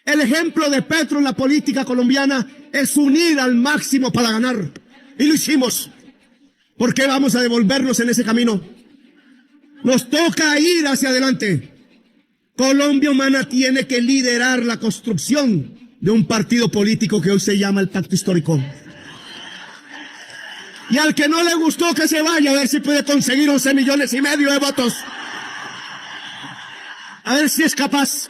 El ejemplo de Petro en la política colombiana es unir al máximo para ganar. Y lo hicimos. ¿Por qué vamos a devolvernos en ese camino? Nos toca ir hacia adelante. Colombia Humana tiene que liderar la construcción de un partido político que hoy se llama el Pacto Histórico. Y al que no le gustó, que se vaya, a ver si puede conseguir 11,5 millones de votos. A ver si es capaz.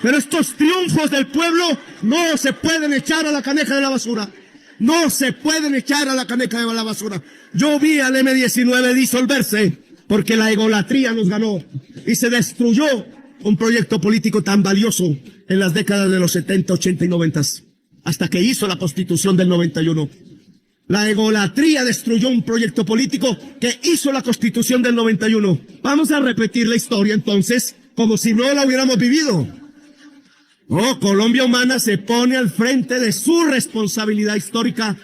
Pero estos triunfos del pueblo no se pueden echar a la caneca de la basura. No se pueden echar a la caneca de la basura. Yo vi al M-19 disolverse porque la egolatría nos ganó y se destruyó un proyecto político tan valioso en las décadas de los 70, 80 y 90, hasta que hizo la Constitución del 91. La egolatría destruyó un proyecto político que hizo la Constitución del 91. Vamos a repetir la historia entonces como si no la hubiéramos vivido. No, Colombia Humana se pone al frente de su responsabilidad histórica.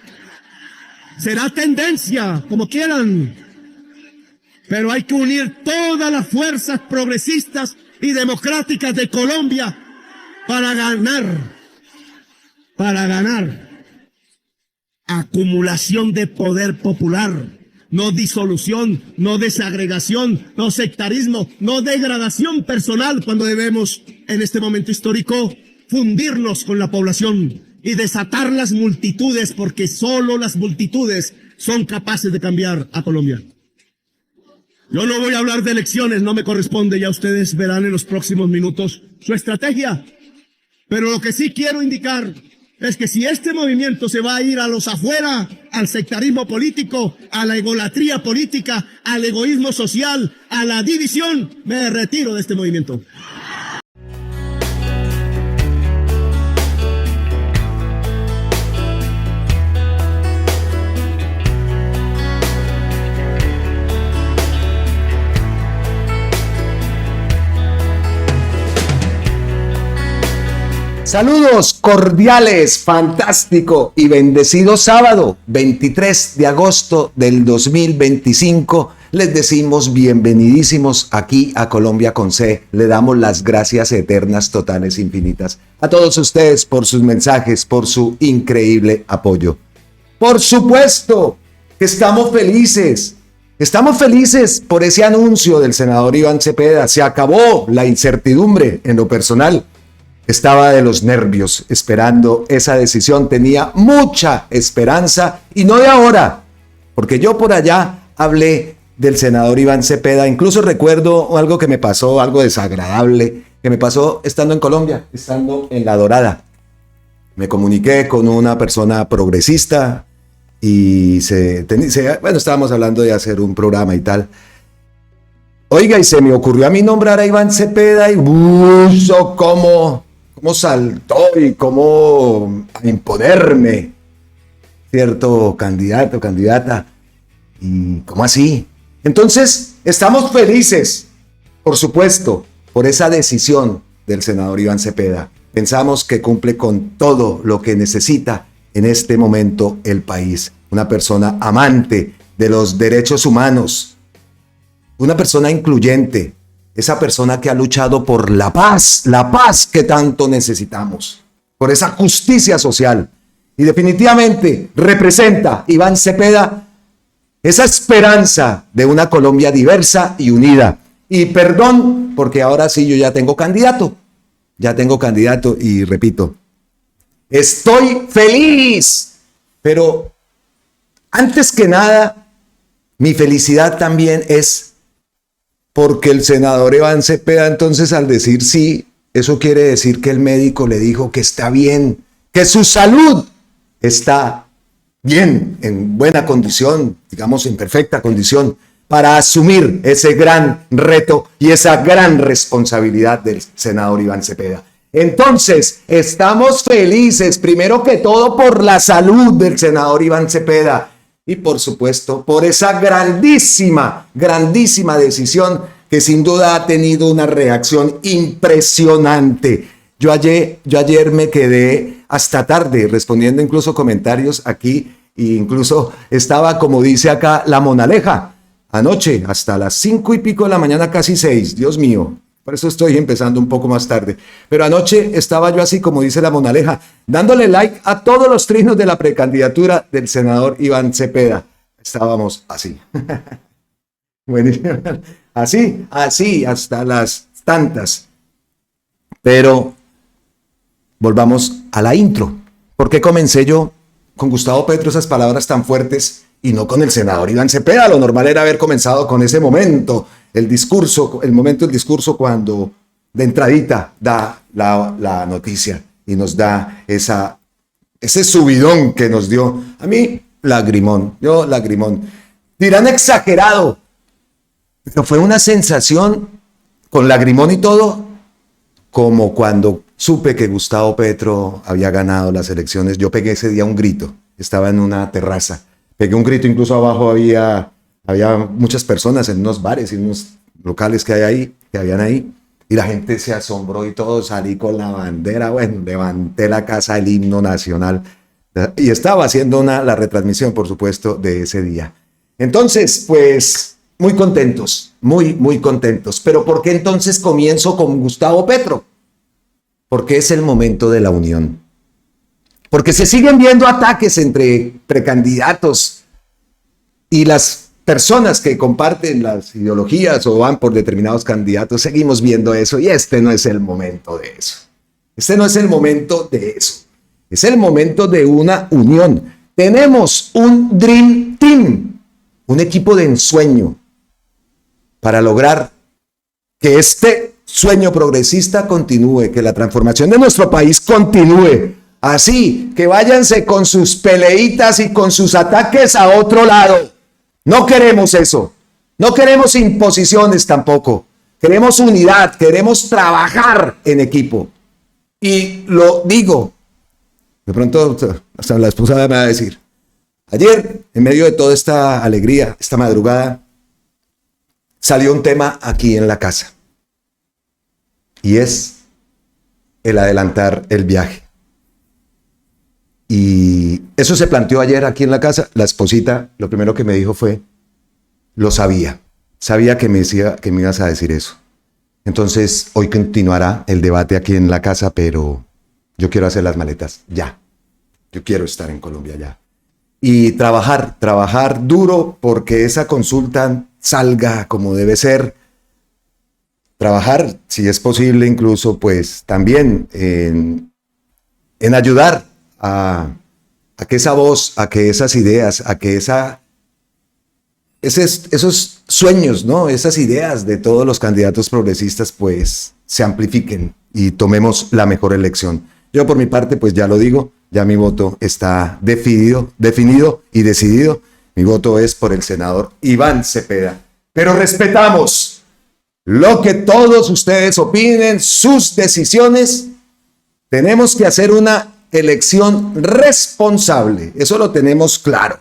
Será tendencia, como quieran, pero hay que unir todas las fuerzas progresistas y democráticas de Colombia para ganar. Acumulación de poder popular, no disolución, no desagregación, no sectarismo, no degradación personal, cuando debemos, en este momento histórico, fundirnos con la población y desatar las multitudes, porque solo las multitudes son capaces de cambiar a Colombia. Yo no voy a hablar de elecciones, no me corresponde, ya ustedes verán en los próximos minutos su estrategia. Pero lo que sí quiero indicar es que si este movimiento se va a ir a los afuera, al sectarismo político, a la egolatría política, al egoísmo social, a la división, me retiro de este movimiento. Saludos cordiales, fantástico y bendecido sábado 23 de agosto del 2025. Les decimos bienvenidísimos aquí a Colombia con C. Le damos las gracias eternas, totales, infinitas a todos ustedes por sus mensajes, por su increíble apoyo. Por supuesto que estamos felices. Estamos felices por ese anuncio del senador Iván Cepeda. Se acabó la incertidumbre en lo personal. Estaba de los nervios esperando esa decisión, tenía mucha esperanza y no de ahora, porque yo por allá hablé del senador Iván Cepeda, incluso recuerdo algo que me pasó, algo desagradable, que me pasó estando en Colombia, estando en La Dorada. Me comuniqué con una persona progresista y estábamos hablando de hacer un programa y tal. Oiga, y se me ocurrió a mí nombrar a Iván Cepeda y cómo saltó y cómo a imponerme cierto candidato, candidata, y cómo así. Entonces, estamos felices, por supuesto, por esa decisión del senador Iván Cepeda. Pensamos que cumple con todo lo que necesita en este momento el país. Una persona amante de los derechos humanos, una persona incluyente, esa persona que ha luchado por la paz que tanto necesitamos, por esa justicia social. Y definitivamente representa Iván Cepeda esa esperanza de una Colombia diversa y unida. Y perdón, porque ahora sí yo ya tengo candidato y repito, estoy feliz. Pero antes que nada, mi felicidad también es porque el senador Iván Cepeda, entonces, al decir sí, eso quiere decir que el médico le dijo que está bien, que su salud está bien, en buena condición, digamos en perfecta condición, para asumir ese gran reto y esa gran responsabilidad del senador Iván Cepeda. Entonces, estamos felices, primero que todo, por la salud del senador Iván Cepeda. Y por supuesto, por esa grandísima decisión que sin duda ha tenido una reacción impresionante. Yo ayer me quedé hasta tarde respondiendo incluso comentarios aquí, e incluso estaba, como dice acá, la monaleja, anoche hasta las 5 y pico de la mañana, casi 6, Dios mío, Por eso estoy empezando un poco más tarde. Pero anoche estaba yo así, como dice la Monaleja, dándole like a todos los trinos de la precandidatura del senador Iván Cepeda. Estábamos así. Buenísimo. Así, hasta las tantas. Pero volvamos a la intro. ¿Por qué comencé yo con Gustavo Petro esas palabras tan fuertes y no con el senador Iván Cepeda? Lo normal era haber comenzado con ese momento, el momento del discurso cuando de entradita da la noticia y nos da ese subidón que nos dio. A mí, lagrimón. Dirán exagerado, pero fue una sensación con lagrimón y todo, como cuando supe que Gustavo Petro había ganado las elecciones. Yo pegué ese día un grito, estaba en una terraza, pegué un grito, incluso abajo había muchas personas en unos bares y unos locales que habían ahí, y la gente se asombró y todo, salí con la bandera, bueno, levanté la casa, el himno nacional, y estaba haciendo la retransmisión, por supuesto, de ese día. Entonces, pues, muy contentos, muy contentos. Pero ¿por qué entonces comienzo con Gustavo Petro? Porque es el momento de la unión. Porque se siguen viendo ataques entre precandidatos y las personas que comparten las ideologías o van por determinados candidatos. Seguimos viendo eso y este no es el momento de eso. Este no es el momento de eso. Es el momento de una unión. Tenemos un Dream Team, un equipo de ensueño para lograr que este sueño progresista continúe, que la transformación de nuestro país continúe. Así que váyanse con sus peleitas y con sus ataques a otro lado. No queremos eso. No queremos imposiciones tampoco. Queremos unidad, queremos trabajar en equipo. Y lo digo, de pronto hasta la esposa me va a decir, ayer, en medio de toda esta alegría, esta madrugada, salió un tema aquí en la casa. Y es el adelantar el viaje. Y eso se planteó ayer aquí en la casa. La esposita, lo primero que me dijo fue, lo sabía. Sabía que me ibas a decir eso. Entonces, hoy continuará el debate aquí en la casa, pero yo quiero hacer las maletas ya. Yo quiero estar en Colombia ya. Y trabajar duro porque esa consulta salga como debe ser. Trabajar, si es posible, incluso, pues, también en ayudar a que esa voz, a que esas ideas, a que esos sueños, ¿no? Esas ideas de todos los candidatos progresistas, pues, se amplifiquen y tomemos la mejor elección. Yo, por mi parte, pues, ya lo digo, ya mi voto está definido y decidido. Mi voto es por el senador Iván Cepeda. Pero respetamos lo que todos ustedes opinen, sus decisiones. Tenemos que hacer una elección responsable. Eso lo tenemos claro.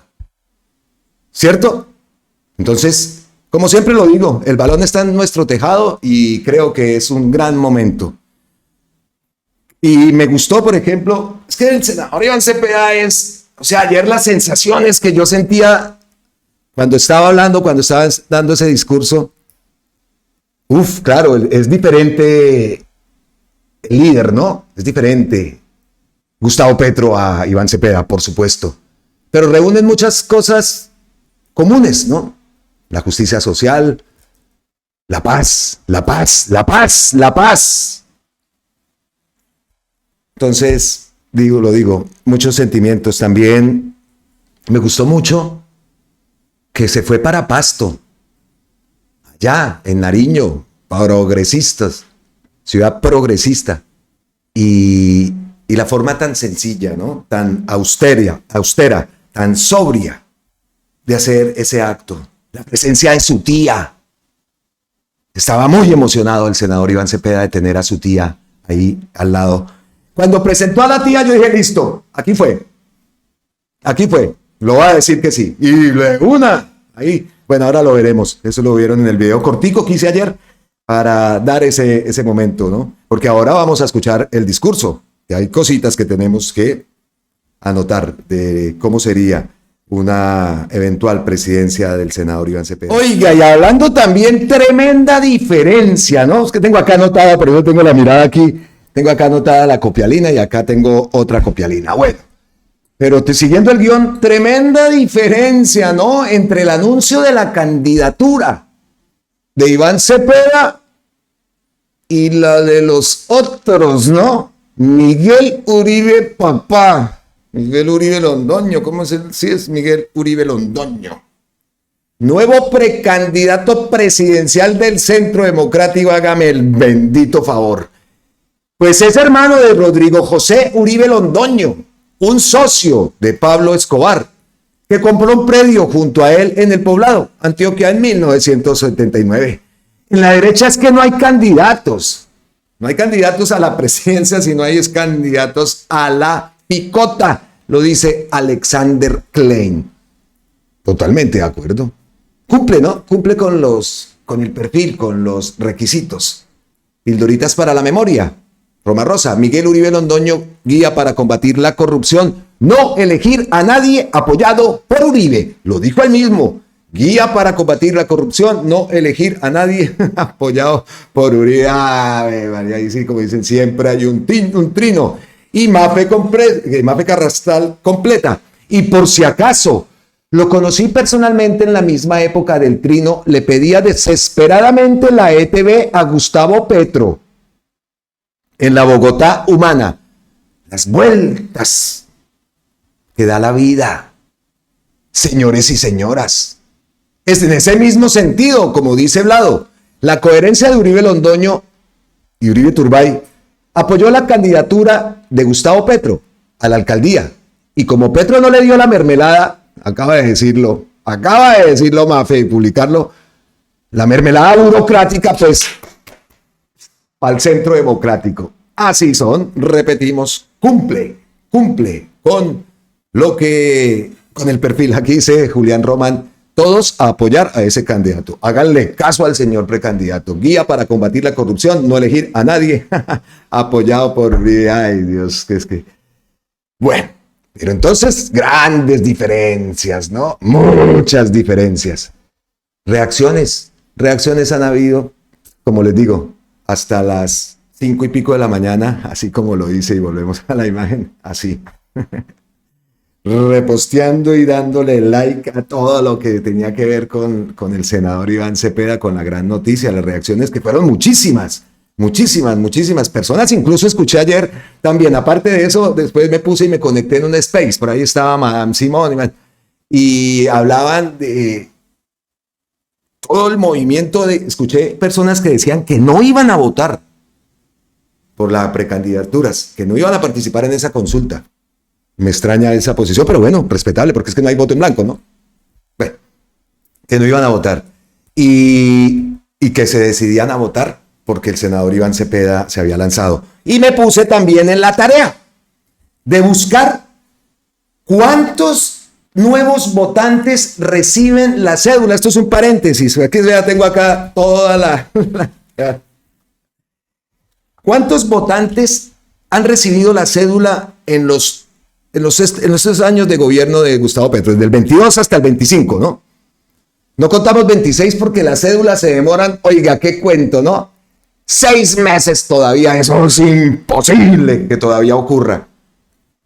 ¿Cierto? Entonces, como siempre lo digo, el balón está en nuestro tejado y creo que es un gran momento. Y me gustó, por ejemplo, es que el senador Iván Cepeda ayer las sensaciones que yo sentía cuando estaba hablando, cuando estaba dando ese discurso, claro, es diferente el líder, ¿no? Es diferente Gustavo Petro a Iván Cepeda, por supuesto. Pero reúnen muchas cosas comunes, ¿no? La justicia social, la paz. Entonces, lo digo, muchos sentimientos. También me gustó mucho que se fue para Pasto, allá en Nariño, progresistas, ciudad progresista, y la forma tan sencilla, ¿no? Tan austera, tan sobria de hacer ese acto. La presencia de su tía. Estaba muy emocionado el senador Iván Cepeda de tener a su tía ahí al lado. Cuando presentó a la tía, yo dije, listo, aquí fue, lo va a decir que sí. Y ahí, bueno, ahora lo veremos. Eso lo vieron en el video cortico que hice ayer para dar ese momento, ¿no? Porque ahora vamos a escuchar el discurso. Y hay cositas que tenemos que anotar de cómo sería una eventual presidencia del senador Iván Cepeda. Oiga, y hablando también, tremenda diferencia, ¿no? Es que tengo acá anotada, por eso tengo la mirada aquí, tengo acá anotada la copialina y acá tengo otra copialina. Bueno, pero siguiendo el guión, tremenda diferencia, ¿no? Entre el anuncio de la candidatura de Iván Cepeda y la de los otros, ¿no? Miguel Uribe papá. Miguel Uribe Londoño, ¿cómo es él? Sí, es Miguel Uribe Londoño. Nuevo precandidato presidencial del Centro Democrático, hágame el bendito favor. Pues es hermano de Rodrigo José Uribe Londoño, un socio de Pablo Escobar, que compró un predio junto a él en El Poblado, Antioquia, en 1979. En la derecha es que no hay candidatos. No hay candidatos a la presidencia, sino hay candidatos a la picota, lo dice Alexander Klein. Totalmente de acuerdo. Cumple, ¿no? Cumple con el perfil, con los requisitos. Pildoritas para la memoria. Roma Rosa, Miguel Uribe Londoño, guía para combatir la corrupción. No elegir a nadie apoyado por Uribe. Lo dijo él mismo. Guía para combatir la corrupción, no elegir a nadie apoyado por Uribe. María, y sí, como dicen, siempre hay un trino. Y Mafe Carrascal completa. Y por si acaso, lo conocí personalmente en la misma época del trino, le pedía desesperadamente la ETV a Gustavo Petro en la Bogotá humana. Las vueltas que da la vida, señores y señoras. Es en ese mismo sentido, como dice Vlado, la coherencia de Uribe Londoño y Uribe Turbay apoyó la candidatura de Gustavo Petro a la alcaldía. Y como Petro no le dio la mermelada, acaba de decirlo Mafe y publicarlo, la mermelada burocrática, pues, al Centro Democrático. Así son, repetimos, cumple con el perfil. Aquí dice Julián Román, todos a apoyar a ese candidato. Háganle caso al señor precandidato. Guía para combatir la corrupción, no elegir a nadie apoyado por Uribe. Ay, Dios, que es que... Bueno, pero entonces grandes diferencias, ¿no? Muchas diferencias. Reacciones han habido, como les digo, hasta las 5 y pico de la mañana, así como lo dice, y volvemos a la imagen, así. Reposteando y dándole like a todo lo que tenía que ver con el senador Iván Cepeda, con la gran noticia, las reacciones que fueron muchísimas personas. Incluso escuché ayer también, aparte de eso, después me puse y me conecté en un space, por ahí estaba Madame Simón y hablaban de todo el movimiento escuché personas que decían que no iban a votar por las precandidaturas, que no iban a participar en esa consulta. Me extraña esa posición, pero bueno, respetable, porque es que no hay voto en blanco, ¿no? Bueno, que no iban a votar. Y que se decidían a votar porque el senador Iván Cepeda se había lanzado. Y me puse también en la tarea de buscar cuántos nuevos votantes reciben la cédula. Esto es un paréntesis, aquí ya tengo acá toda la ¿cuántos votantes han recibido la cédula en los 6 años de gobierno de Gustavo Petro, desde el 22 hasta el 25, ¿no? No contamos 26 porque las cédulas se demoran, oiga, qué cuento, ¿no? 6 meses todavía, eso es imposible que todavía ocurra.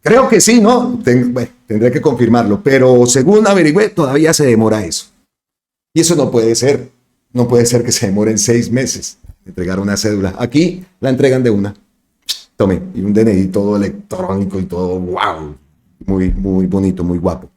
Creo que sí, ¿no? Tendré que confirmarlo, pero según averigüé, todavía se demora eso. Y eso no puede ser que se demoren 6 meses entregar una cédula. Aquí la entregan de una. Tome, y un DNI todo electrónico y todo, wow, muy bonito, muy guapo.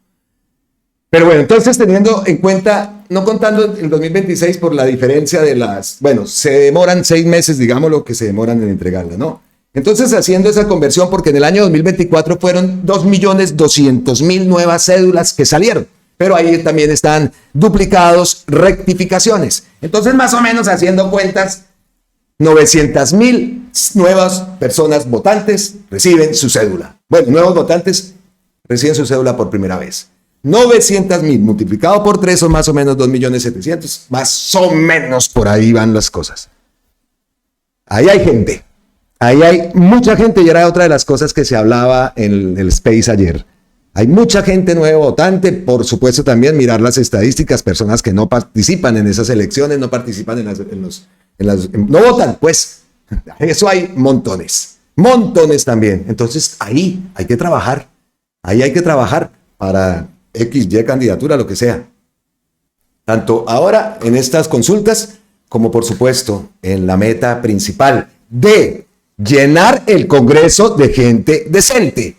Pero bueno, entonces teniendo en cuenta, no contando el 2026 por la diferencia de se demoran 6 meses, digamos lo que se demoran en entregarla, ¿no? Entonces haciendo esa conversión, porque en el año 2024 fueron 2.200.000 nuevas cédulas que salieron, pero ahí también están duplicados, rectificaciones. Entonces más o menos haciendo cuentas, 900.000 nuevas personas votantes reciben su cédula. Bueno, nuevos votantes reciben su cédula por primera vez. 900.000 multiplicado por 3 son más o menos 2.700.000. Más o menos por ahí van las cosas. Ahí hay gente. Ahí hay mucha gente y era otra de las cosas que se hablaba en el Space ayer. Hay mucha gente nueva votante, por supuesto también mirar las estadísticas, personas que no participan en esas elecciones, no participan no votan, pues, eso hay montones también. Entonces ahí hay que trabajar para X, Y candidatura, lo que sea. Tanto ahora en estas consultas, como por supuesto en la meta principal de llenar el Congreso de gente decente,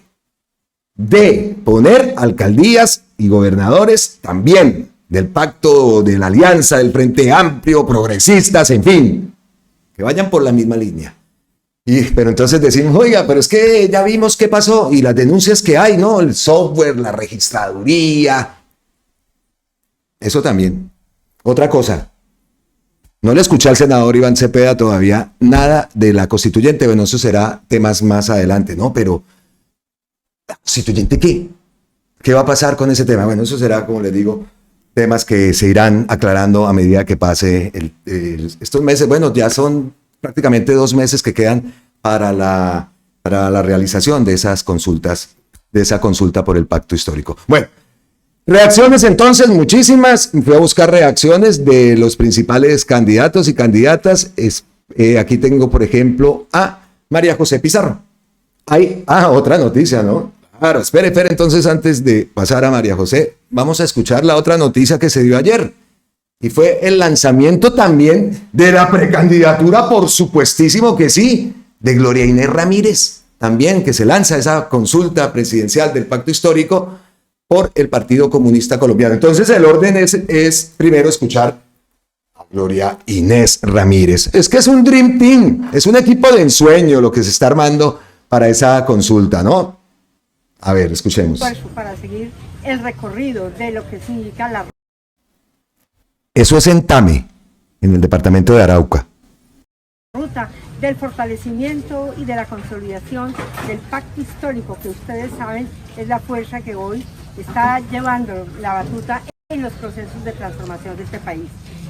de poner alcaldías y gobernadores también del pacto de la alianza del Frente Amplio, progresistas, en fin, que vayan por la misma línea. Pero entonces decimos, oiga, pero es que ya vimos qué pasó y las denuncias que hay, ¿no? El software, la registraduría, eso también. Otra cosa, no le escuché al senador Iván Cepeda todavía nada de la constituyente, bueno, eso será temas más adelante, ¿no? Pero, ¿la constituyente qué? ¿Qué va a pasar con ese tema? Bueno, eso será, como les digo, temas que se irán aclarando a medida que pase estos meses. Bueno, ya son prácticamente 2 meses que quedan para la realización de esas consultas, de esa consulta por el pacto histórico. Bueno, reacciones entonces, muchísimas. Fui a buscar reacciones de los principales candidatos y candidatas. Aquí tengo, por ejemplo, a María José Pizarro. Otra noticia, ¿no? Claro, espere, entonces antes de pasar a María José, vamos a escuchar la otra noticia que se dio ayer. Y fue el lanzamiento también de la precandidatura, por supuestísimo que sí, de Gloria Inés Ramírez, también que se lanza esa consulta presidencial del pacto histórico por el Partido Comunista Colombiano. Entonces el orden es primero escuchar a Gloria Inés Ramírez. Es que es un Dream Team, es un equipo de ensueño lo que se está armando para esa consulta, ¿no? A ver, escuchemos. Para seguir el recorrido de lo que significa la Eso es en Tame, en el departamento de Arauca. ruta del fortalecimiento y de la consolidación del pacto histórico, que ustedes saben es la fuerza que hoy está llevando la batuta en los procesos de transformación de este país.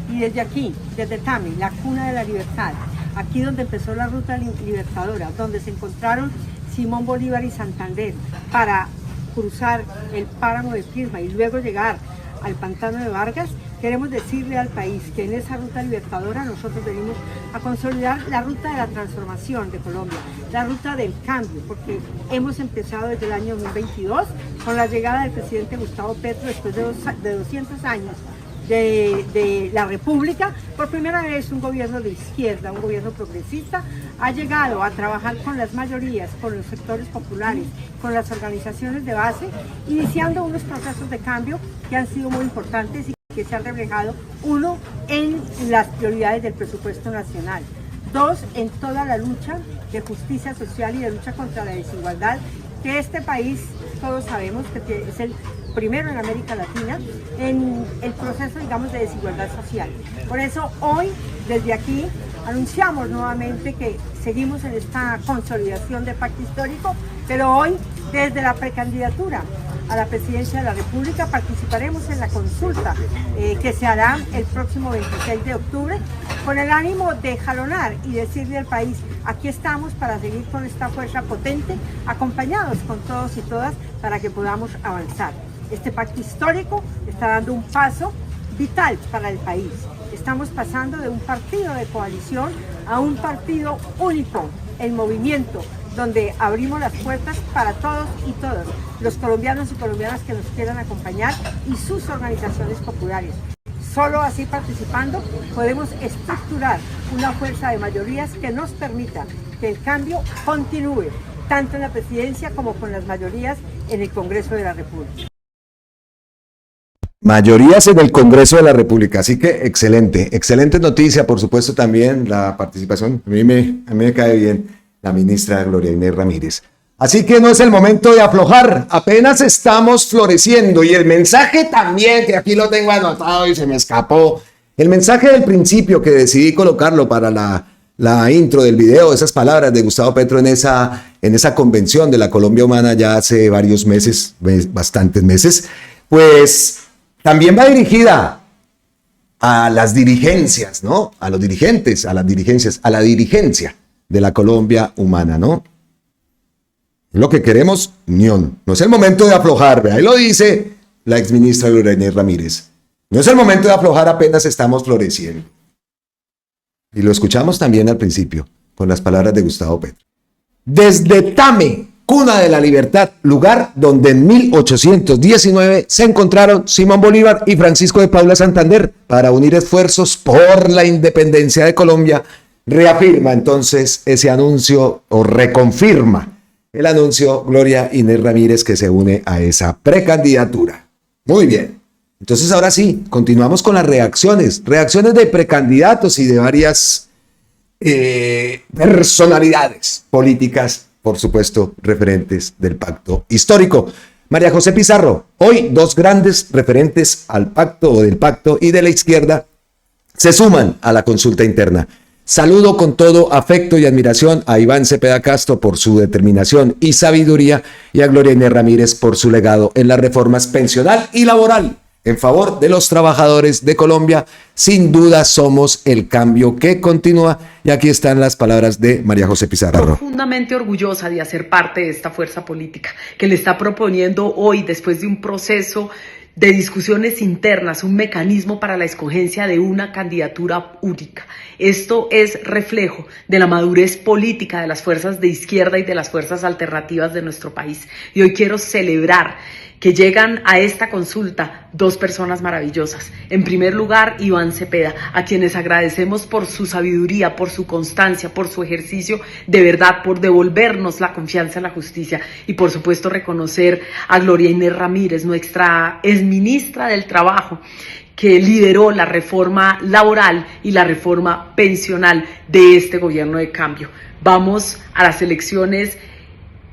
Y desde aquí, desde Tame, la cuna de la libertad, aquí donde empezó la ruta libertadora, donde se encontraron Simón Bolívar y Santander para cruzar el páramo de Pirma y luego llegar al pantano de Vargas, queremos decirle al país que en esa ruta libertadora nosotros venimos a consolidar la ruta de la transformación de Colombia, la ruta del cambio, porque hemos empezado desde el año 2022 con la llegada del presidente Gustavo Petro después de 200 años de la República. Por primera vez un gobierno de izquierda, un gobierno progresista, ha llegado a trabajar con las mayorías, con los sectores populares, con las organizaciones de base, iniciando unos procesos de cambio que han sido muy importantes y que se han reflejado, uno, en las prioridades del presupuesto nacional, dos, en toda la lucha de justicia social y de lucha contra la desigualdad, que este país, todos sabemos que es el primero en América Latina en el proceso, digamos, de desigualdad social. Por eso hoy, desde aquí, anunciamos nuevamente que seguimos en esta consolidación del pacto histórico, pero hoy, desde la precandidatura a la presidencia de la República, participaremos en la consulta que se hará el próximo 26 de octubre, con el ánimo de jalonar y decirle al país, aquí estamos para seguir con esta fuerza potente, acompañados con todos y todas, para que podamos avanzar. Este pacto histórico está dando un paso vital para el país. Estamos pasando de un partido de coalición a un partido único, el movimiento, donde abrimos las puertas para todos y todas, los colombianos y colombianas que nos quieran acompañar y sus organizaciones populares. Solo así, participando, podemos estructurar una fuerza de mayorías que nos permita que el cambio continúe, tanto en la presidencia como con las mayorías en el Congreso de la República. Mayorías en el Congreso de la República, así que excelente noticia, por supuesto también la participación, a mí me cae bien la ministra Gloria Inés Ramírez. Así que no es el momento de aflojar, apenas estamos floreciendo, y el mensaje también, que aquí lo tengo anotado y se me escapó, el mensaje del principio que decidí colocarlo para la intro del video, esas palabras de Gustavo Petro en esa convención de la Colombia Humana ya hace varios meses, bastantes meses, pues también va dirigida a las dirigencias, ¿no? A los dirigentes, a las dirigencias, a la dirigencia de la Colombia Humana, ¿no? Lo que queremos, unión. No es el momento de aflojar, ahí lo dice la exministra Gloria Inés Ramírez. No es el momento de aflojar, apenas estamos floreciendo. Y lo escuchamos también al principio, con las palabras de Gustavo Petro. Desde Tame, cuna de la libertad, lugar donde en 1819 se encontraron Simón Bolívar y Francisco de Paula Santander para unir esfuerzos por la independencia de Colombia, reafirma entonces ese anuncio o reconfirma el anuncio Gloria Inés Ramírez que se une a esa precandidatura. Muy bien. Entonces ahora sí, continuamos con las reacciones de precandidatos y de varias personalidades políticas, por supuesto, referentes del pacto histórico. María José Pizarro, hoy dos grandes referentes al pacto o del pacto y de la izquierda se suman a la consulta interna. Saludo con todo afecto y admiración a Iván Cepeda Castro por su determinación y sabiduría y a Gloria Inés Ramírez por su legado en las reformas pensional y laboral en favor de los trabajadores de Colombia. Sin duda somos el cambio que continúa. Y aquí están las palabras de María José Pizarro. Profundamente orgullosa de hacer parte de esta fuerza política que le está proponiendo hoy, después de un proceso de discusiones internas, un mecanismo para la escogencia de una candidatura única. Esto es reflejo de la madurez política de las fuerzas de izquierda y de las fuerzas alternativas de nuestro país. Y hoy quiero celebrar que llegan a esta consulta dos personas maravillosas. En primer lugar, Iván Cepeda, a quienes agradecemos por su sabiduría, por su constancia, por su ejercicio de verdad, por devolvernos la confianza en la justicia y por supuesto reconocer a Gloria Inés Ramírez, nuestra exministra del Trabajo, que lideró la reforma laboral y la reforma pensional de este gobierno de cambio. Vamos a las elecciones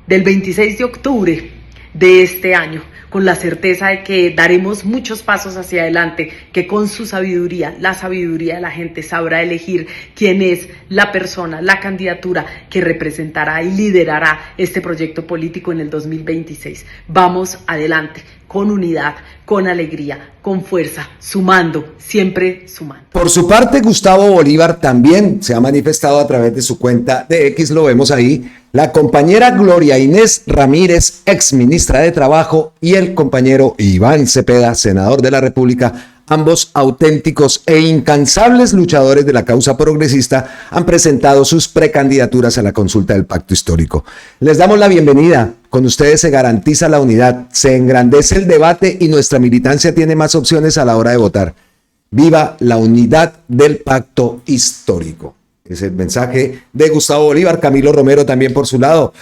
del 26 de octubre de este año, con la certeza de que daremos muchos pasos hacia adelante, que con su sabiduría, la sabiduría de la gente, sabrá elegir quién es la persona, la candidatura que representará y liderará este proyecto político en el 2026. Vamos adelante, con unidad, con alegría, con fuerza, sumando, siempre sumando. Por su parte, Gustavo Bolívar también se ha manifestado a través de su cuenta de X, lo vemos ahí. La compañera Gloria Inés Ramírez, ex ministra de Trabajo, y el compañero Iván Cepeda, senador de la República, ambos auténticos e incansables luchadores de la causa progresista, han presentado sus precandidaturas a la consulta del pacto histórico. Les damos la bienvenida. Con ustedes se garantiza la unidad, se engrandece el debate y nuestra militancia tiene más opciones a la hora de votar. Viva la unidad del pacto histórico. Es el mensaje de Gustavo Bolívar. Camilo Romero también por su lado.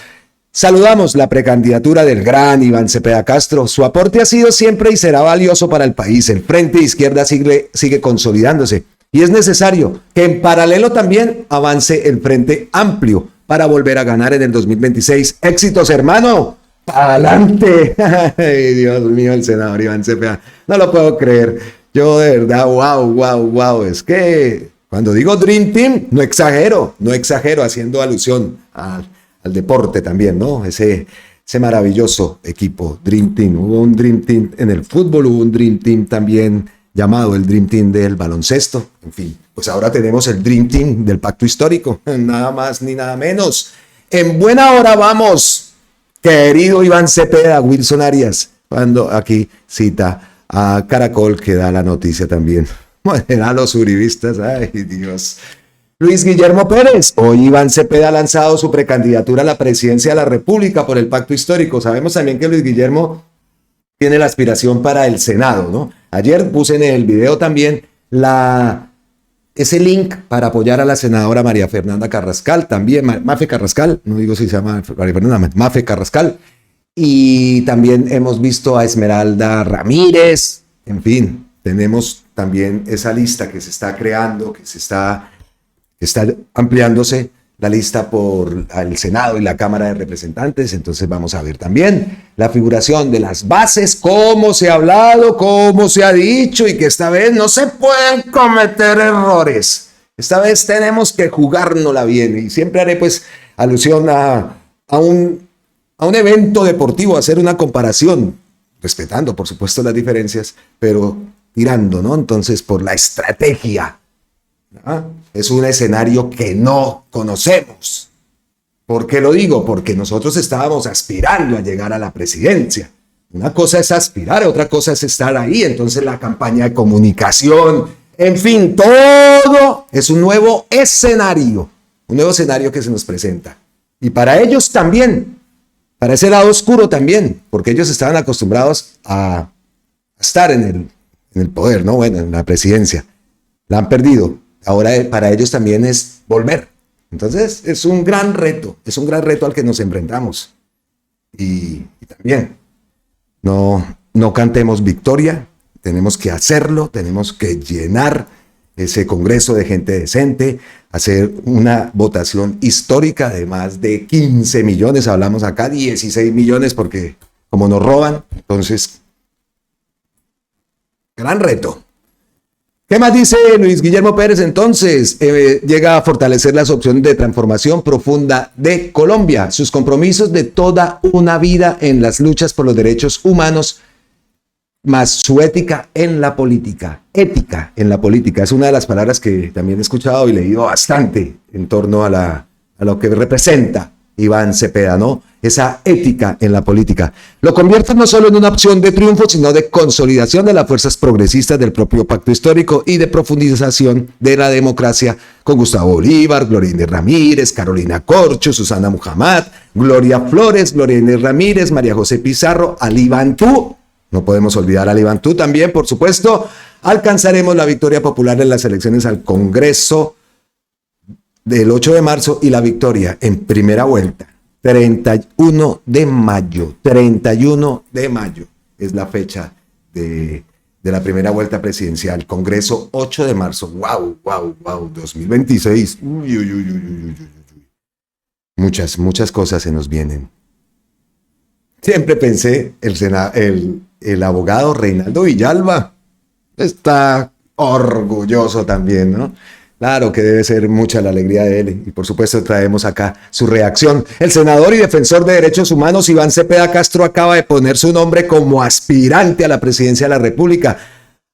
Saludamos la precandidatura del gran Iván Cepeda Castro. Su aporte ha sido siempre y será valioso para el país. El Frente de Izquierda sigue consolidándose y es necesario que en paralelo también avance el Frente Amplio para volver a ganar en el 2026. ¡Éxitos, hermano! ¡Adelante! Ay, Dios mío, el senador Iván Cepeda. No lo puedo creer. Yo de verdad, wow. Es que cuando digo Dream Team, no exagero, haciendo alusión al deporte también, ¿no? Ese maravilloso equipo, Dream Team. Hubo un Dream Team en el fútbol, hubo un Dream Team también llamado el Dream Team del baloncesto. En fin, pues ahora tenemos el Dream Team del pacto histórico, nada más ni nada menos. En buena hora vamos, querido Iván Cepeda, Wilson Arias, cuando aquí cita a Caracol, que da la noticia también. Bueno, a los uribistas, ay Dios. Luis Guillermo Pérez, hoy Iván Cepeda ha lanzado su precandidatura a la presidencia de la República por el pacto histórico. Sabemos también que Luis Guillermo tiene la aspiración para el Senado, ¿no? Ayer puse en el video también ese link para apoyar a la senadora María Fernanda Carrascal, también Mafe Carrascal, no digo si se llama María Fernanda, Mafe Carrascal. Y también hemos visto a Esmeralda Ramírez, en fin, tenemos también esa lista que se está creando, que está ampliándose la lista por el Senado y la Cámara de Representantes. Entonces vamos a ver también la figuración de las bases, cómo se ha hablado, cómo se ha dicho, y que esta vez no se pueden cometer errores. Esta vez tenemos que jugárnosla bien, y siempre haré pues alusión a un evento deportivo, hacer una comparación, respetando por supuesto las diferencias, pero tirando, ¿no? Entonces por la estrategia. Es un escenario que no conocemos. ¿Por qué lo digo? Porque nosotros estábamos aspirando a llegar a la presidencia. Una cosa es aspirar, otra cosa es estar ahí. Entonces la campaña de comunicación, en fin, todo es un nuevo escenario que se nos presenta. Y para ellos también, para ese lado oscuro también, porque ellos estaban acostumbrados a estar en el poder, ¿no? Bueno, en la presidencia. La han perdido. Ahora para ellos también es volver. Entonces es un gran reto al que nos enfrentamos. Y también no cantemos victoria, tenemos que hacerlo, tenemos que llenar ese congreso de gente decente, hacer una votación histórica de más de 15 millones, hablamos acá 16 millones porque como nos roban, entonces, gran reto. ¿Qué más dice Luis Guillermo Pérez? Entonces, llega a fortalecer las opciones de transformación profunda de Colombia, sus compromisos de toda una vida en las luchas por los derechos humanos, más su ética en la política. Ética en la política es una de las palabras que también he escuchado y leído bastante en torno a lo que representa Iván Cepeda, ¿no? Esa ética en la política. Lo convierte no solo en una opción de triunfo, sino de consolidación de las fuerzas progresistas del propio pacto histórico y de profundización de la democracia con Gustavo Bolívar, Gloria Inés Ramírez, Carolina Corcho, Susana Muhammad, Gloria Flores, Gloria Inés Ramírez, María José Pizarro, Ali Bantú. No podemos olvidar a Ali Bantú también, por supuesto. Alcanzaremos la victoria popular en las elecciones al Congreso del 8 de marzo y la victoria en primera vuelta, 31 de mayo. 31 de mayo es la fecha de la primera vuelta presidencial. Congreso 8 de marzo. Wow, 2026. Uy. Muchas cosas se nos vienen. Siempre pensé, el abogado Reinaldo Villalba está orgulloso también, ¿no? Claro que debe ser mucha la alegría de él y por supuesto traemos acá su reacción. El senador y defensor de derechos humanos Iván Cepeda Castro acaba de poner su nombre como aspirante a la presidencia de la República,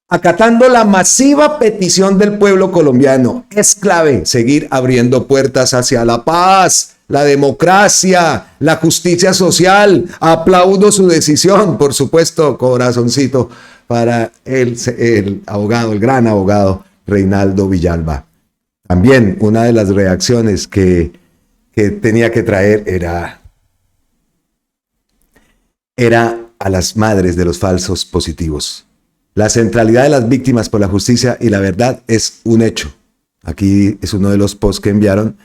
acatando la masiva petición del pueblo colombiano. Es clave seguir abriendo puertas hacia la paz, la democracia, la justicia social. Aplaudo su decisión, por supuesto, corazoncito para el abogado, el gran abogado Reinaldo Villalba. También una de las reacciones que tenía que traer era a las madres de los falsos positivos. La centralidad de las víctimas por la justicia y la verdad es un hecho. Aquí es uno de los posts que enviaron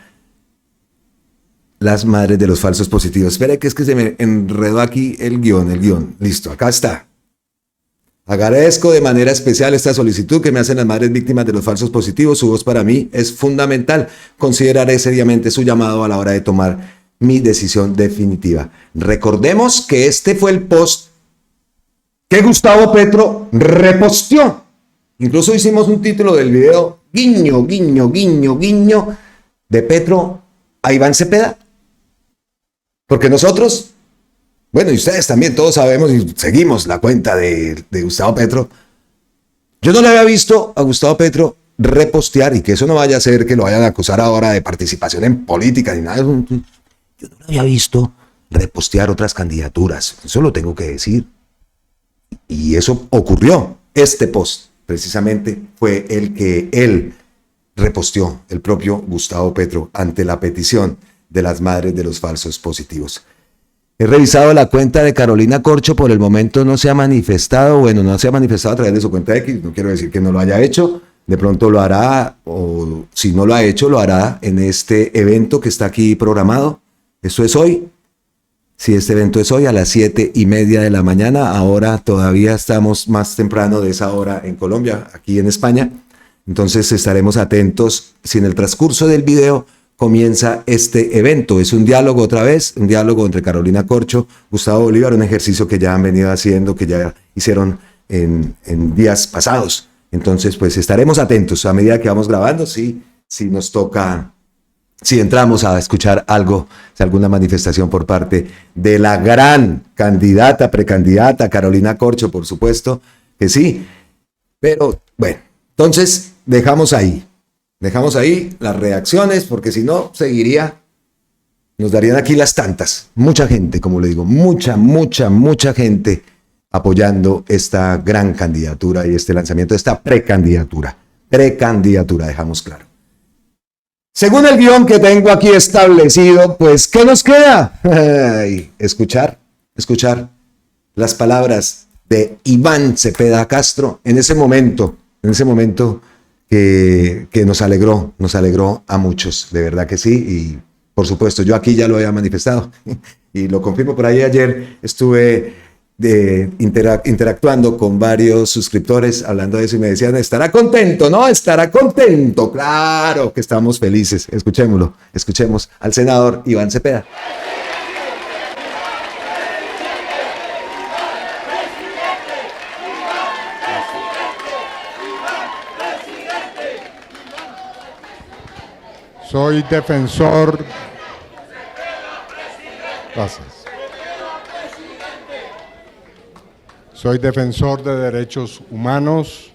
las madres de los falsos positivos. Espera que es que se me enredó aquí el guión. Listo, acá está. Agradezco de manera especial esta solicitud que me hacen las madres víctimas de los falsos positivos. Su voz para mí es fundamental. Consideraré seriamente su llamado a la hora de tomar mi decisión definitiva. Recordemos que este fue el post que Gustavo Petro reposteó. Incluso hicimos un título del video, guiño, de Petro a Iván Cepeda. Porque nosotros, bueno, y ustedes también, todos sabemos y seguimos la cuenta de Gustavo Petro. Yo no le había visto a Gustavo Petro repostear, y que eso no vaya a ser que lo vayan a acusar ahora de participación en política ni nada. Yo no lo había visto repostear otras candidaturas, eso lo tengo que decir. Y eso ocurrió. Este post precisamente fue el que él reposteó, el propio Gustavo Petro, ante la petición de las madres de los falsos positivos. He revisado la cuenta de Carolina Corcho, por el momento no se ha manifestado, no se ha manifestado a través de su cuenta X, no quiero decir que no lo haya hecho, de pronto lo hará, o si no lo ha hecho, lo hará en este evento que está aquí programado. Esto es hoy. Sí, este evento es hoy a las 7:30 de la mañana, ahora todavía estamos más temprano de esa hora en Colombia, aquí en España, entonces estaremos atentos si en el transcurso del video comienza este evento. Es un diálogo otra vez, un diálogo entre Carolina Corcho, Gustavo Bolívar, un ejercicio que ya han venido haciendo, que ya hicieron en días pasados. Entonces, pues estaremos atentos a medida que vamos grabando, si nos toca, si entramos a escuchar algo, si alguna manifestación por parte de la gran candidata, precandidata, Carolina Corcho, por supuesto que sí. Pero bueno, entonces dejamos ahí las reacciones, porque si no, seguiría nos darían aquí las tantas. Mucha gente, como le digo, mucha gente apoyando esta gran candidatura y este lanzamiento de esta precandidatura. Precandidatura, dejamos claro. Según el guión que tengo aquí establecido, pues, ¿qué nos queda? Ay, escuchar las palabras de Iván Cepeda Castro en ese momento que nos alegró a muchos, de verdad que sí, y por supuesto, yo aquí ya lo había manifestado y lo confirmo. Por ahí ayer estuve interactuando con varios suscriptores hablando de eso y me decían, ¿estará contento? ¿No? ¿Estará contento? Claro que estamos felices. Escuchemos al senador Iván Cepeda. Soy defensor. Gracias. Soy defensor de derechos humanos,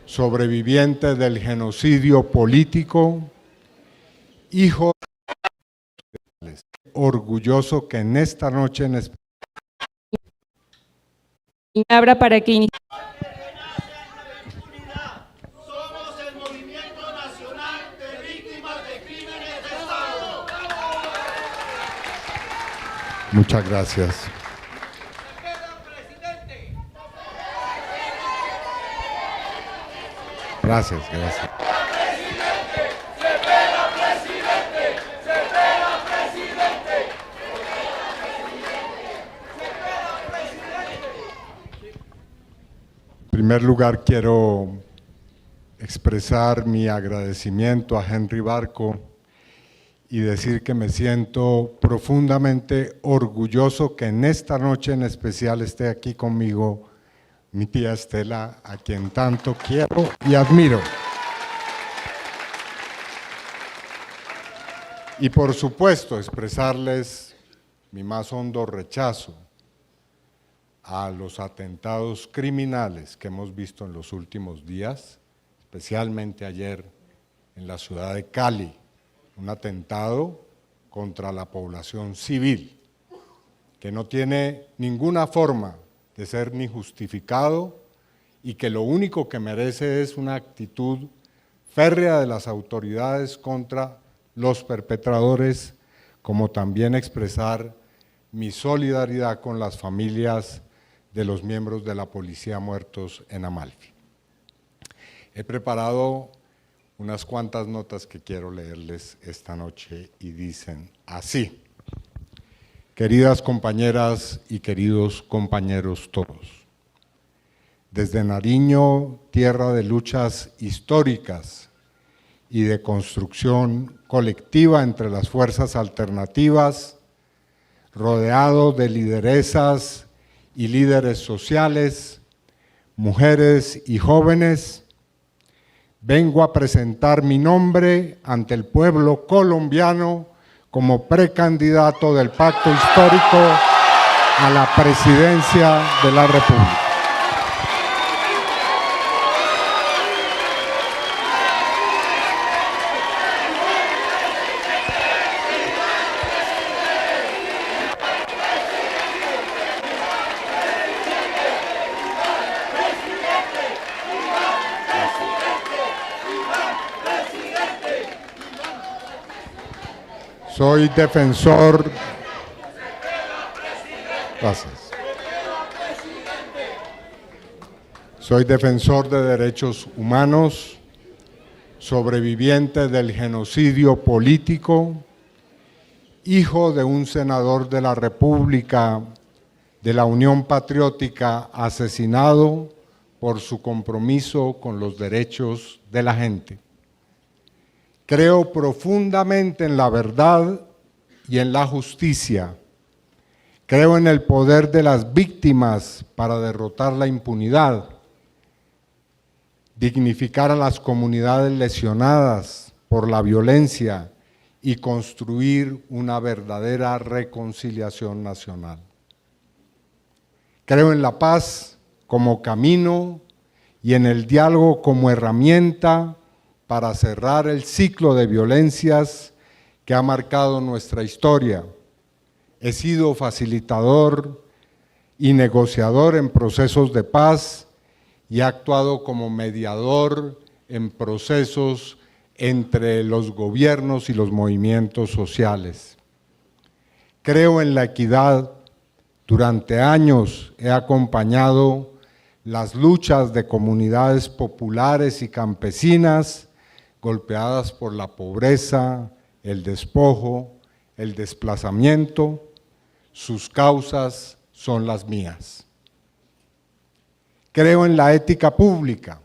sobreviviente del genocidio político, hijo de... orgulloso que en esta noche en especial... Abra para que inicie. Muchas gracias. Gracias. En primer lugar, quiero expresar mi agradecimiento a Henry Barco y decir que me siento profundamente orgulloso que en esta noche en especial esté aquí conmigo mi tía Estela, a quien tanto quiero y admiro. Y por supuesto expresarles mi más hondo rechazo a los atentados criminales que hemos visto en los últimos días, especialmente ayer en la ciudad de Cali, un atentado contra la población civil, que no tiene ninguna forma de ser ni justificado y que lo único que merece es una actitud férrea de las autoridades contra los perpetradores, como también expresar mi solidaridad con las familias de los miembros de la policía muertos en Amalfi. He preparado unas cuantas notas que quiero leerles esta noche y dicen así. Queridas compañeras y queridos compañeros todos, desde Nariño, tierra de luchas históricas y de construcción colectiva entre las fuerzas alternativas, rodeado de lideresas y líderes sociales, mujeres y jóvenes, vengo a presentar mi nombre ante el pueblo colombiano como precandidato del Pacto Histórico a la presidencia de la República. Soy defensor. Gracias. Soy defensor de derechos humanos, sobreviviente del genocidio político, hijo de un senador de la República de la Unión Patriótica asesinado por su compromiso con los derechos de la gente. Creo profundamente en la verdad y en la justicia. Creo en el poder de las víctimas para derrotar la impunidad, dignificar a las comunidades lesionadas por la violencia y construir una verdadera reconciliación nacional. Creo en la paz como camino y en el diálogo como herramienta para cerrar el ciclo de violencias que ha marcado nuestra historia. He sido facilitador y negociador en procesos de paz y he actuado como mediador en procesos entre los gobiernos y los movimientos sociales. Creo en la equidad. Durante años he acompañado las luchas de comunidades populares y campesinas golpeadas por la pobreza, el despojo, el desplazamiento. Sus causas son las mías. Creo en la ética pública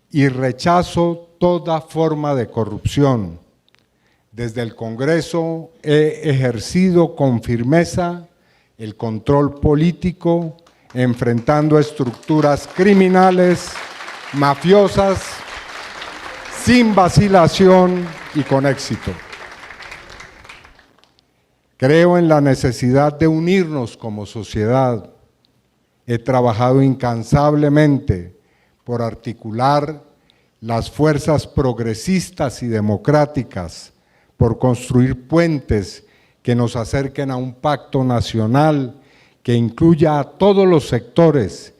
y rechazo toda forma de corrupción. Desde el Congreso he ejercido con firmeza el control político, enfrentando estructuras criminales, mafiosas, sin vacilación y con éxito. Creo en la necesidad de unirnos como sociedad. He trabajado incansablemente por articular las fuerzas progresistas y democráticas, por construir puentes que nos acerquen a un pacto nacional que incluya a todos los sectores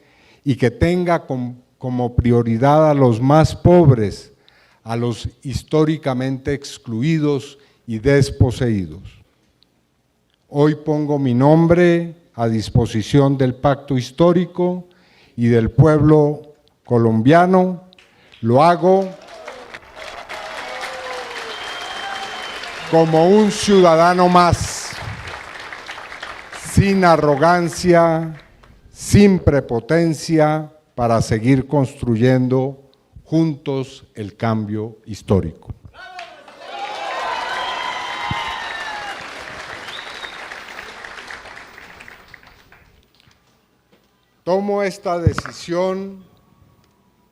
y que tenga como prioridad a los más pobres, a los históricamente excluidos y desposeídos. Hoy pongo mi nombre a disposición del pacto histórico y del pueblo colombiano. Lo hago como un ciudadano más, sin arrogancia, sin prepotencia, para seguir construyendo juntos el cambio histórico. Tomo esta decisión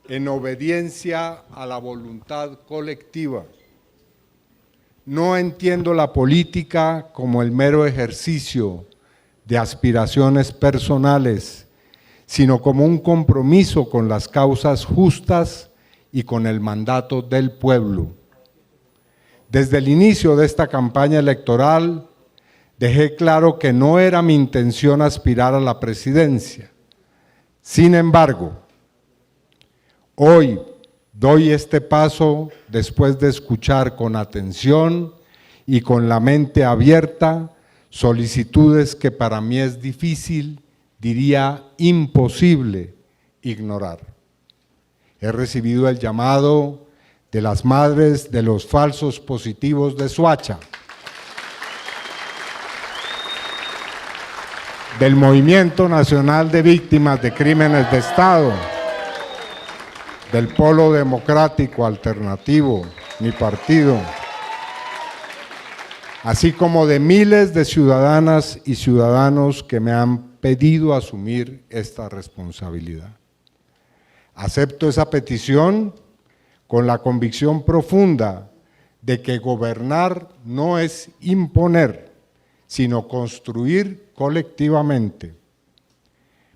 en obediencia a la voluntad colectiva. No entiendo la política como el mero ejercicio de aspiraciones personales, sino como un compromiso con las causas justas y con el mandato del pueblo. Desde el inicio de esta campaña electoral, dejé claro que no era mi intención aspirar a la presidencia. Sin embargo, hoy doy este paso después de escuchar con atención y con la mente abierta solicitudes que para mí es difícil, diría imposible, ignorar. He recibido el llamado de las madres de los falsos positivos de Soacha, del Movimiento Nacional de Víctimas de Crímenes de Estado, del Polo Democrático Alternativo, mi partido, así como de miles de ciudadanas y ciudadanos que me han pedido asumir esta responsabilidad. Acepto esa petición con la convicción profunda de que gobernar no es imponer, sino construir colectivamente.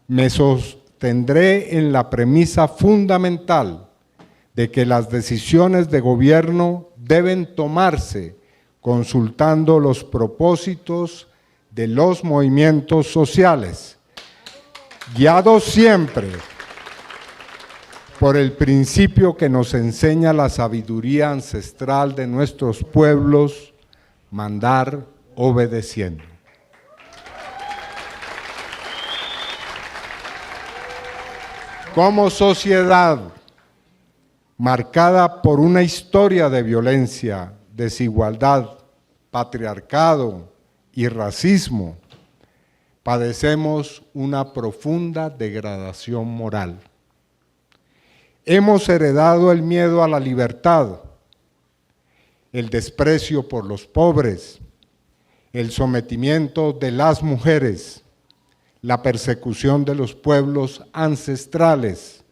Me sostendré en la premisa fundamental de que las decisiones de gobierno deben tomarse consultando los propósitos de los movimientos sociales, guiados siempre por el principio que nos enseña la sabiduría ancestral de nuestros pueblos, mandar obedeciendo. Como sociedad marcada por una historia de violencia, desigualdad, patriarcado y racismo, padecemos una profunda degradación moral. Hemos heredado el miedo a la libertad, el desprecio por los pobres, el sometimiento de las mujeres, la persecución de los pueblos ancestrales,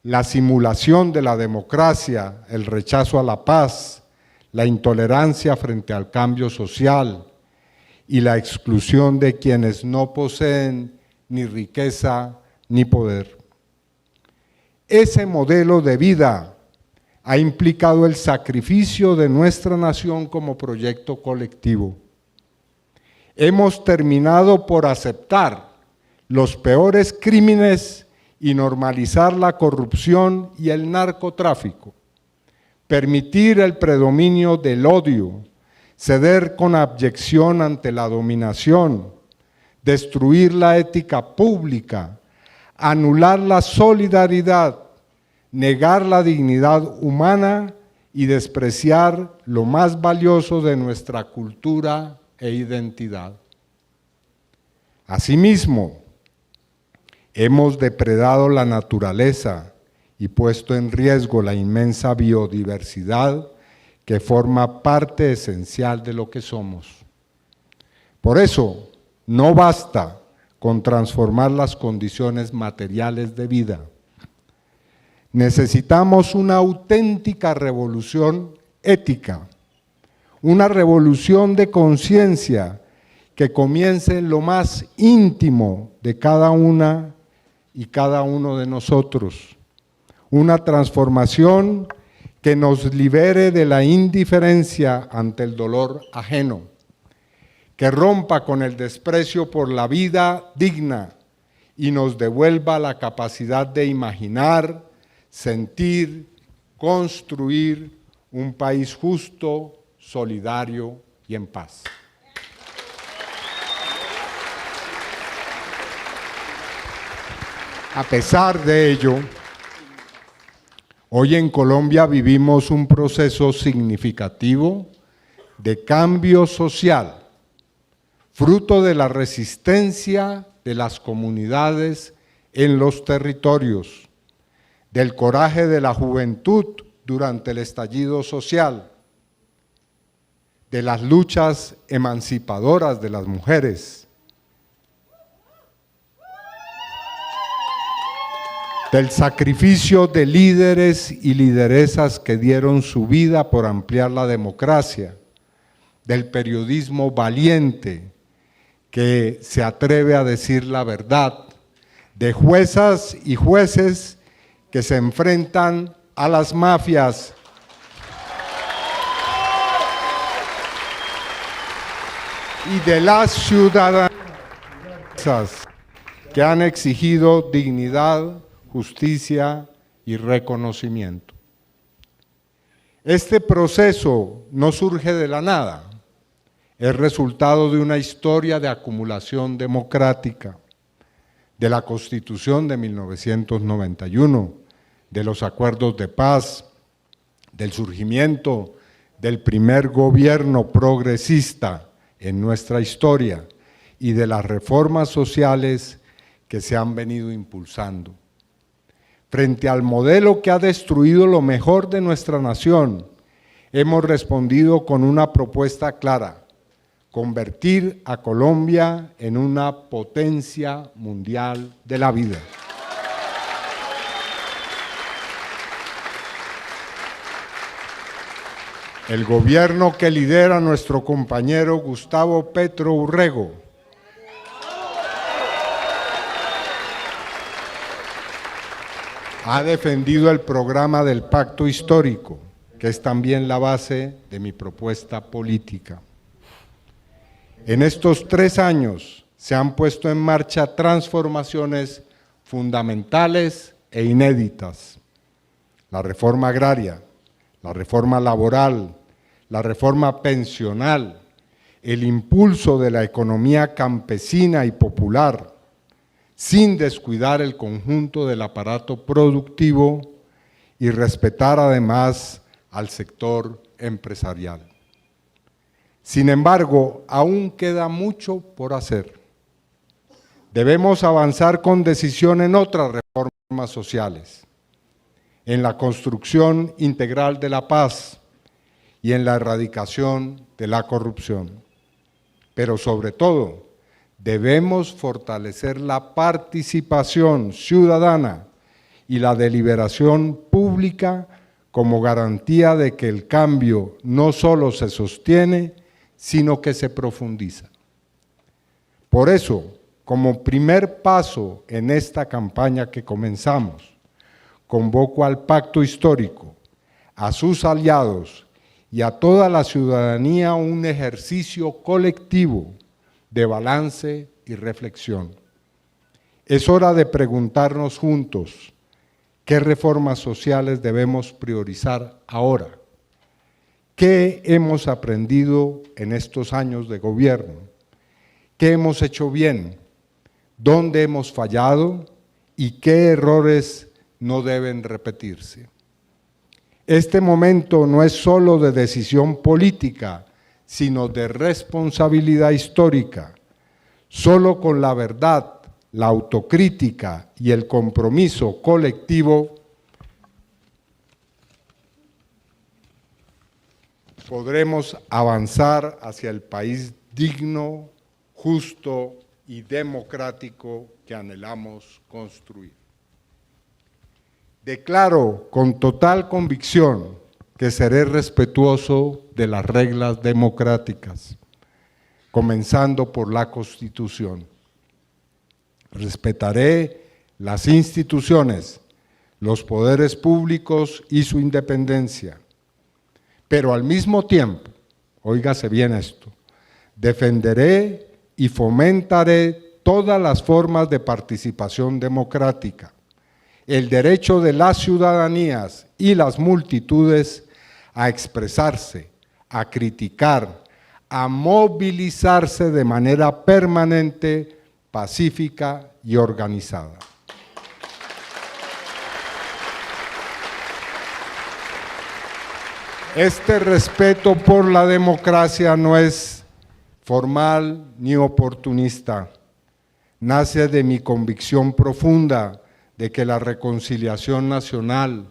la simulación de la democracia, el rechazo a la paz, la intolerancia frente al cambio social y la exclusión de quienes no poseen ni riqueza ni poder. Ese modelo de vida ha implicado el sacrificio de nuestra nación como proyecto colectivo. Hemos terminado por aceptar los peores crímenes y normalizar la corrupción y el narcotráfico, permitir el predominio del odio, ceder con abyección ante la dominación, destruir la ética pública, anular la solidaridad, negar la dignidad humana y despreciar lo más valioso de nuestra cultura e identidad. Asimismo, hemos depredado la naturaleza y puesto en riesgo la inmensa biodiversidad que forma parte esencial de lo que somos. Por eso, no basta con transformar las condiciones materiales de vida. Necesitamos una auténtica revolución ética, una revolución de conciencia que comience en lo más íntimo de cada una y cada uno de nosotros. Una transformación que nos libere de la indiferencia ante el dolor ajeno, que rompa con el desprecio por la vida digna y nos devuelva la capacidad de imaginar, sentir, construir un país justo, solidario y en paz. A pesar de ello, hoy en Colombia vivimos un proceso significativo de cambio social, fruto de la resistencia de las comunidades en los territorios, del coraje de la juventud durante el estallido social, de las luchas emancipadoras de las mujeres, del sacrificio de líderes y lideresas que dieron su vida por ampliar la democracia, del periodismo valiente que se atreve a decir la verdad, de juezas y jueces que se enfrentan a las mafias y de las ciudadanas que han exigido dignidad, justicia y reconocimiento. Este proceso no surge de la nada, es resultado de una historia de acumulación democrática, de la Constitución de 1991, de los acuerdos de paz, del surgimiento del primer gobierno progresista en nuestra historia y de las reformas sociales que se han venido impulsando. Frente al modelo que ha destruido lo mejor de nuestra nación, hemos respondido con una propuesta clara: convertir a Colombia en una potencia mundial de la vida. El gobierno que lidera nuestro compañero Gustavo Petro Urrego ha defendido el programa del Pacto Histórico, que es también la base de mi propuesta política. En estos 3 años se han puesto en marcha transformaciones fundamentales e inéditas: la reforma agraria, la reforma laboral, la reforma pensional, el impulso de la economía campesina y popular, sin descuidar el conjunto del aparato productivo y respetar además al sector empresarial. Sin embargo, aún queda mucho por hacer. Debemos avanzar con decisión en otras reformas sociales, en la construcción integral de la paz y en la erradicación de la corrupción. Pero sobre todo, debemos fortalecer la participación ciudadana y la deliberación pública como garantía de que el cambio no solo se sostiene, sino que se profundiza. Por eso, como primer paso en esta campaña que comenzamos, convoco al Pacto Histórico a sus aliados y a toda la ciudadanía un ejercicio colectivo de balance y reflexión. Es hora de preguntarnos juntos qué reformas sociales debemos priorizar ahora. ¿Qué hemos aprendido en estos años de gobierno? ¿Qué hemos hecho bien? ¿Dónde hemos fallado? ¿Y qué errores no deben repetirse? Este momento no es solo de decisión política, sino de responsabilidad histórica. Solo con la verdad, la autocrítica y el compromiso colectivo podremos avanzar hacia el país digno, justo y democrático que anhelamos construir. Declaro con total convicción que seré respetuoso de las reglas democráticas, comenzando por la Constitución. Respetaré las instituciones, los poderes públicos y su independencia, pero al mismo tiempo, óigase bien esto, defenderé y fomentaré todas las formas de participación democrática, el derecho de las ciudadanías y las multitudes a expresarse, a criticar, a movilizarse de manera permanente, pacífica y organizada. Este respeto por la democracia no es formal ni oportunista, nace de mi convicción profunda de que la reconciliación nacional,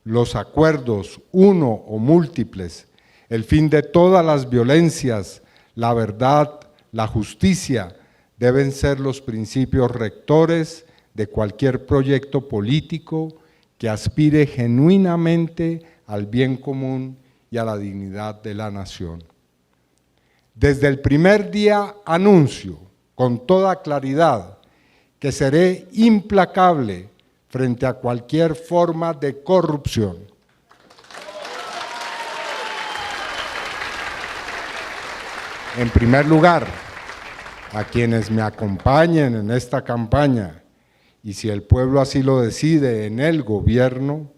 los acuerdos, uno o múltiples, el fin de todas las violencias, la verdad, la justicia, deben ser los principios rectores de cualquier proyecto político que aspire genuinamente al bien común y a la dignidad de la nación. Desde el primer día anuncio con toda claridad que seré implacable frente a cualquier forma de corrupción. En primer lugar, a quienes me acompañen en esta campaña y si el pueblo así lo decide en el gobierno,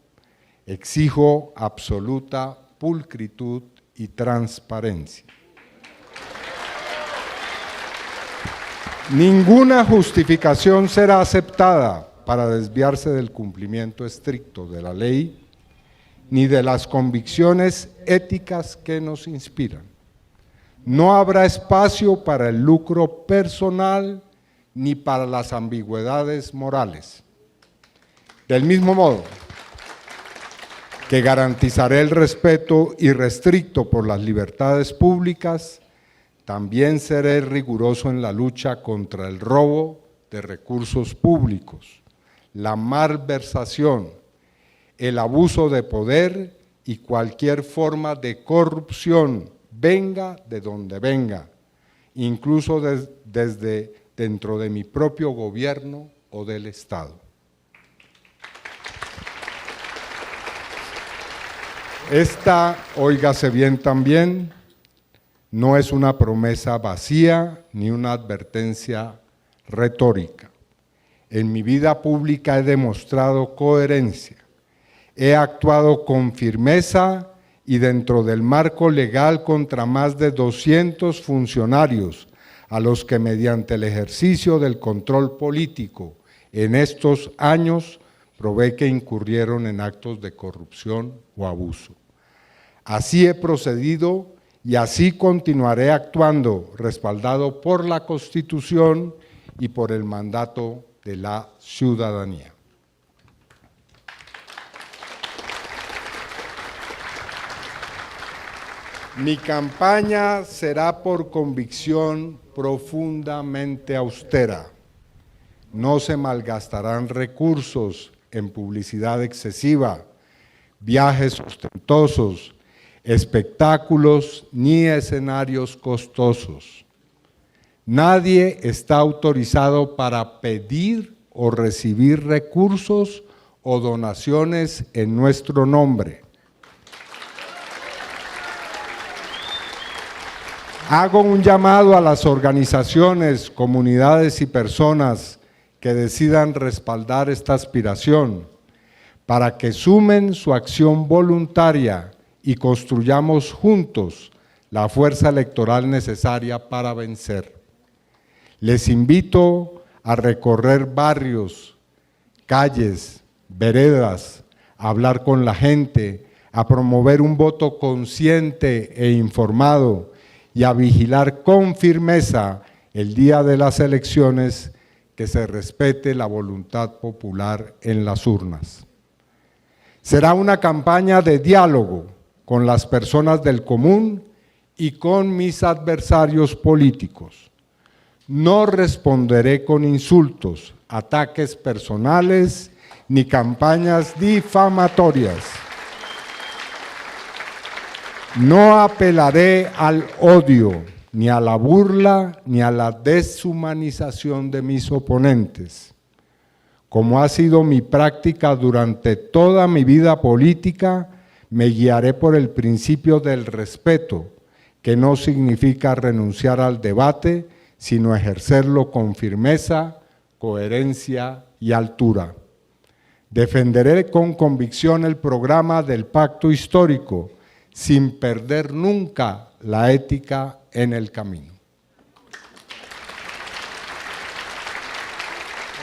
exijo absoluta pulcritud y transparencia. Ninguna justificación será aceptada para desviarse del cumplimiento estricto de la ley ni de las convicciones éticas que nos inspiran. No habrá espacio para el lucro personal ni para las ambigüedades morales. Del mismo modo que garantizaré el respeto irrestricto por las libertades públicas, también seré riguroso en la lucha contra el robo de recursos públicos, la malversación, el abuso de poder y cualquier forma de corrupción, venga de donde venga, incluso desde dentro de mi propio gobierno o del Estado. Esta, óigase bien también, no es una promesa vacía ni una advertencia retórica. En mi vida pública he demostrado coherencia, he actuado con firmeza y dentro del marco legal contra más de 200 funcionarios a los que mediante el ejercicio del control político en estos años probé que incurrieron en actos de corrupción o abuso. Así he procedido y así continuaré actuando, respaldado por la Constitución y por el mandato de la ciudadanía. Mi campaña será por convicción profundamente austera. No se malgastarán recursos en publicidad excesiva, viajes ostentosos, espectáculos ni escenarios costosos. Nadie está autorizado para pedir o recibir recursos o donaciones en nuestro nombre. Hago un llamado a las organizaciones, comunidades y personas que decidan respaldar esta aspiración para que sumen su acción voluntaria y construyamos juntos la fuerza electoral necesaria para vencer. Les invito a recorrer barrios, calles, veredas, a hablar con la gente, a promover un voto consciente e informado y a vigilar con firmeza el día de las elecciones que se respete la voluntad popular en las urnas. Será una campaña de diálogo con las personas del común y con mis adversarios políticos. No responderé con insultos, ataques personales ni campañas difamatorias. No apelaré al odio, ni a la burla, ni a la deshumanización de mis oponentes. Como ha sido mi práctica durante toda mi vida política, me guiaré por el principio del respeto, que no significa renunciar al debate, sino ejercerlo con firmeza, coherencia y altura. Defenderé con convicción el programa del Pacto Histórico, sin perder nunca la ética en el camino.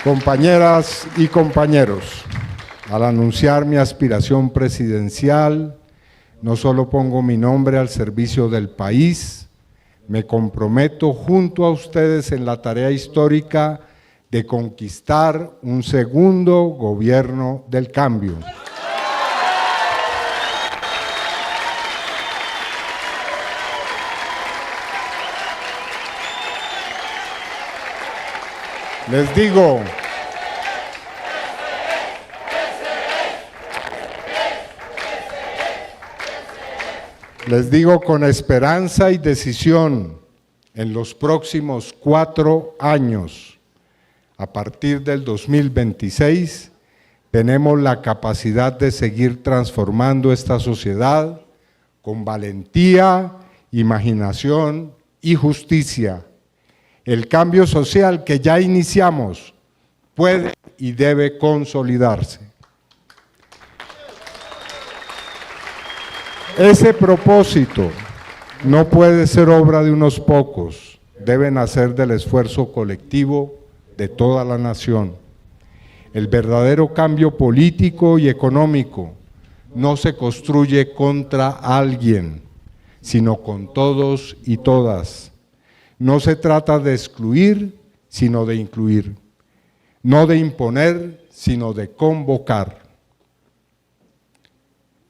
Compañeras y compañeros, al anunciar mi aspiración presidencial, no solo pongo mi nombre al servicio del país, me comprometo junto a ustedes en la tarea histórica de conquistar un segundo gobierno del cambio. Les digo con esperanza y decisión, en los próximos 4 años, a partir del 2026, tenemos la capacidad de seguir transformando esta sociedad con valentía, imaginación y justicia. El cambio social que ya iniciamos puede y debe consolidarse. Ese propósito no puede ser obra de unos pocos, debe nacer del esfuerzo colectivo de toda la nación. El verdadero cambio político y económico no se construye contra alguien, sino con todos y todas. No se trata de excluir, sino de incluir. No de imponer, sino de convocar.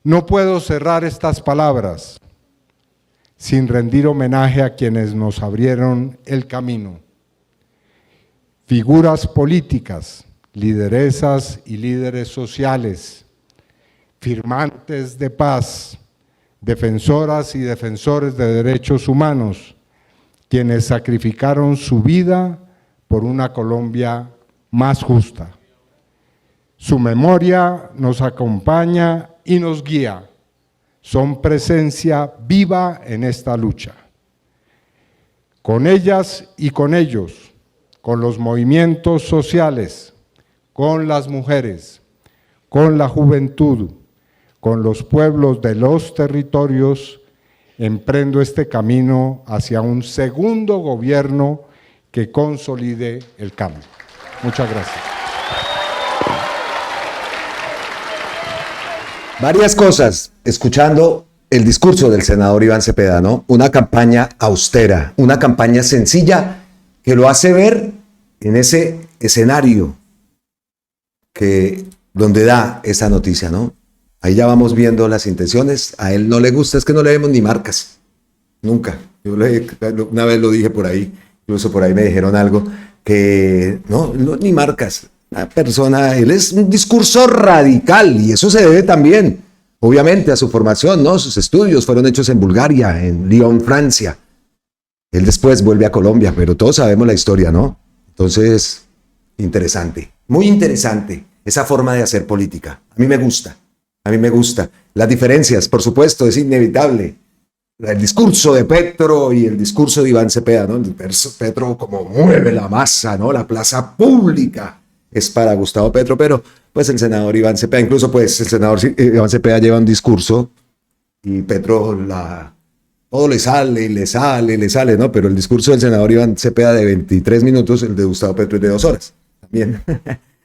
No puedo cerrar estas palabras sin rendir homenaje a quienes nos abrieron el camino. Figuras políticas, lideresas y líderes sociales, firmantes de paz, defensoras y defensores de derechos humanos, quienes sacrificaron su vida por una Colombia más justa. Su memoria nos acompaña y nos guía. Son presencia viva en esta lucha. Con ellas y con ellos, con los movimientos sociales, con las mujeres, con la juventud, con los pueblos de los territorios, emprendo este camino hacia un segundo gobierno que consolide el cambio. Muchas gracias. Varias cosas, escuchando el discurso del senador Iván Cepeda, ¿no? Una campaña austera, una campaña sencilla que lo hace ver en ese escenario donde da esa noticia, ¿no? Ahí ya vamos viendo las intenciones. A él no le gusta, es que no le vemos ni marcas, nunca. Una vez lo dije por ahí, incluso por ahí me dijeron algo, que no ni marcas. Una persona, él es un discurso radical y eso se debe también, obviamente, a su formación, ¿no? Sus estudios fueron hechos en Bulgaria, en Lyon, Francia. Él después vuelve a Colombia, pero todos sabemos la historia, ¿no? Entonces, interesante, muy interesante esa forma de hacer política. A mí me gusta. Las diferencias, por supuesto, es inevitable. el discurso de Petro y el discurso de Iván Cepeda, ¿no? Petro como mueve la masa, ¿no? La plaza pública es para Gustavo Petro, pero pues el senador Iván Cepeda, incluso pues el senador Iván Cepeda lleva un discurso y Petro todo le sale y le sale y le sale, ¿no? Pero el discurso del senador Iván Cepeda de 23 minutos, el de Gustavo Petro es de 2 horas. También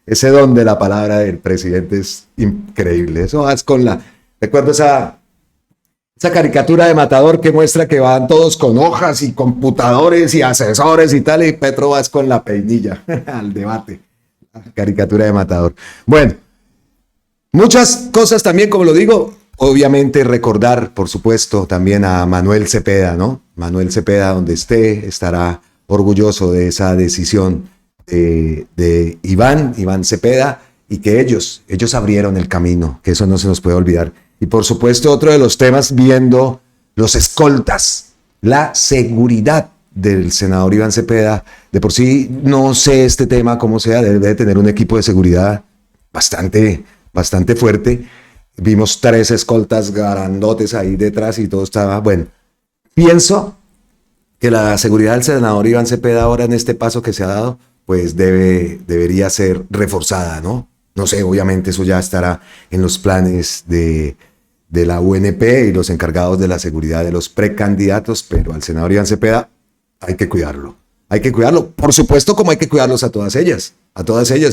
ese don de la palabra del presidente es increíble. Eso es recuerdo esa caricatura de Matador que muestra que van todos con hojas y computadores y asesores y tal, y Petro va con la peinilla al debate. Caricatura de Matador. Bueno, muchas cosas también, como lo digo, obviamente recordar, por supuesto, también a Manuel Cepeda, ¿no? Manuel Cepeda, donde estará orgulloso de esa decisión de Iván Cepeda, y que ellos abrieron el camino, que eso no se nos puede olvidar. Y por supuesto, otro de los temas, viendo los escoltas, la seguridad del senador Iván Cepeda. De por sí, no sé este tema cómo sea, debe tener un equipo de seguridad bastante fuerte. Vimos 3 escoltas grandotes ahí detrás y todo estaba, bueno. Pienso que la seguridad del senador Iván Cepeda ahora en este paso que se ha dado, pues debería ser reforzada, ¿no? No sé, obviamente eso ya estará en los planes de la UNP y los encargados de la seguridad de los precandidatos, pero al senador Iván Cepeda hay que cuidarlo. Hay que cuidarlo, por supuesto, como hay que cuidarlos a todas ellas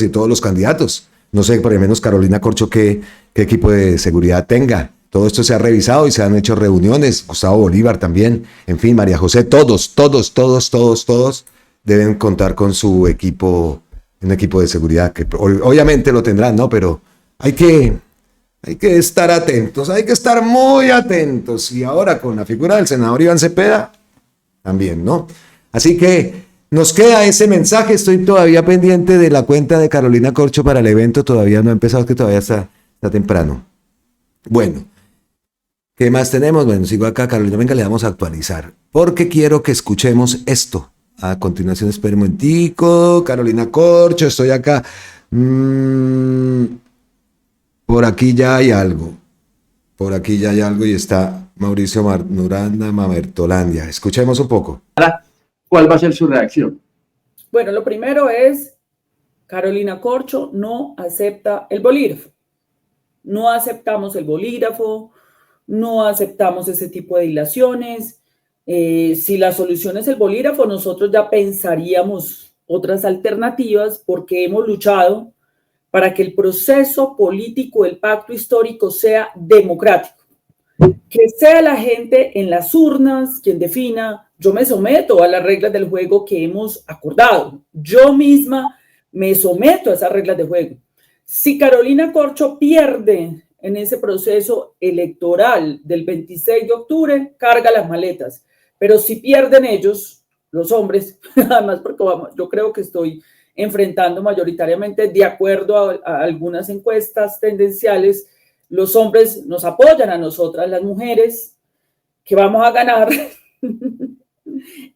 y todos los candidatos. No sé, por lo menos Carolina Corcho, qué equipo de seguridad tenga. Todo esto se ha revisado y se han hecho reuniones. Gustavo Bolívar también, en fin, María José, todos deben contar con su equipo, un equipo de seguridad que obviamente lo tendrán, ¿no? Pero hay que estar atentos, hay que estar muy atentos. Y ahora con la figura del senador Iván Cepeda, también, ¿no? Así que nos queda ese mensaje. Estoy todavía pendiente de la cuenta de Carolina Corcho para el evento. Todavía no ha empezado, que todavía está temprano. Bueno, ¿qué más tenemos? Bueno, sigo acá, Carolina. Venga, le vamos a actualizar, porque quiero que escuchemos esto. A continuación, espera un momentico. Carolina Corcho, estoy acá. Por aquí ya hay algo. Y está Mauricio Marnuranda Mamertolandia. Escuchemos un poco. ¿Cuál va a ser su reacción? Bueno, lo primero es, Carolina Corcho no acepta el bolígrafo. No aceptamos el bolígrafo, no aceptamos ese tipo de dilaciones. Si la solución es el bolígrafo, nosotros ya pensaríamos otras alternativas, porque hemos luchado para que el proceso político del pacto histórico sea democrático. Que sea la gente en las urnas quien defina. Yo me someto a las reglas del juego que hemos acordado. Yo misma me someto a esas reglas de juego. Si Carolina Corcho pierde en ese proceso electoral del 26 de octubre, carga las maletas. Pero si pierden ellos, los hombres, además porque yo creo que estoy enfrentando mayoritariamente, de acuerdo a algunas encuestas tendenciales, los hombres nos apoyan a nosotras, las mujeres, que vamos a ganar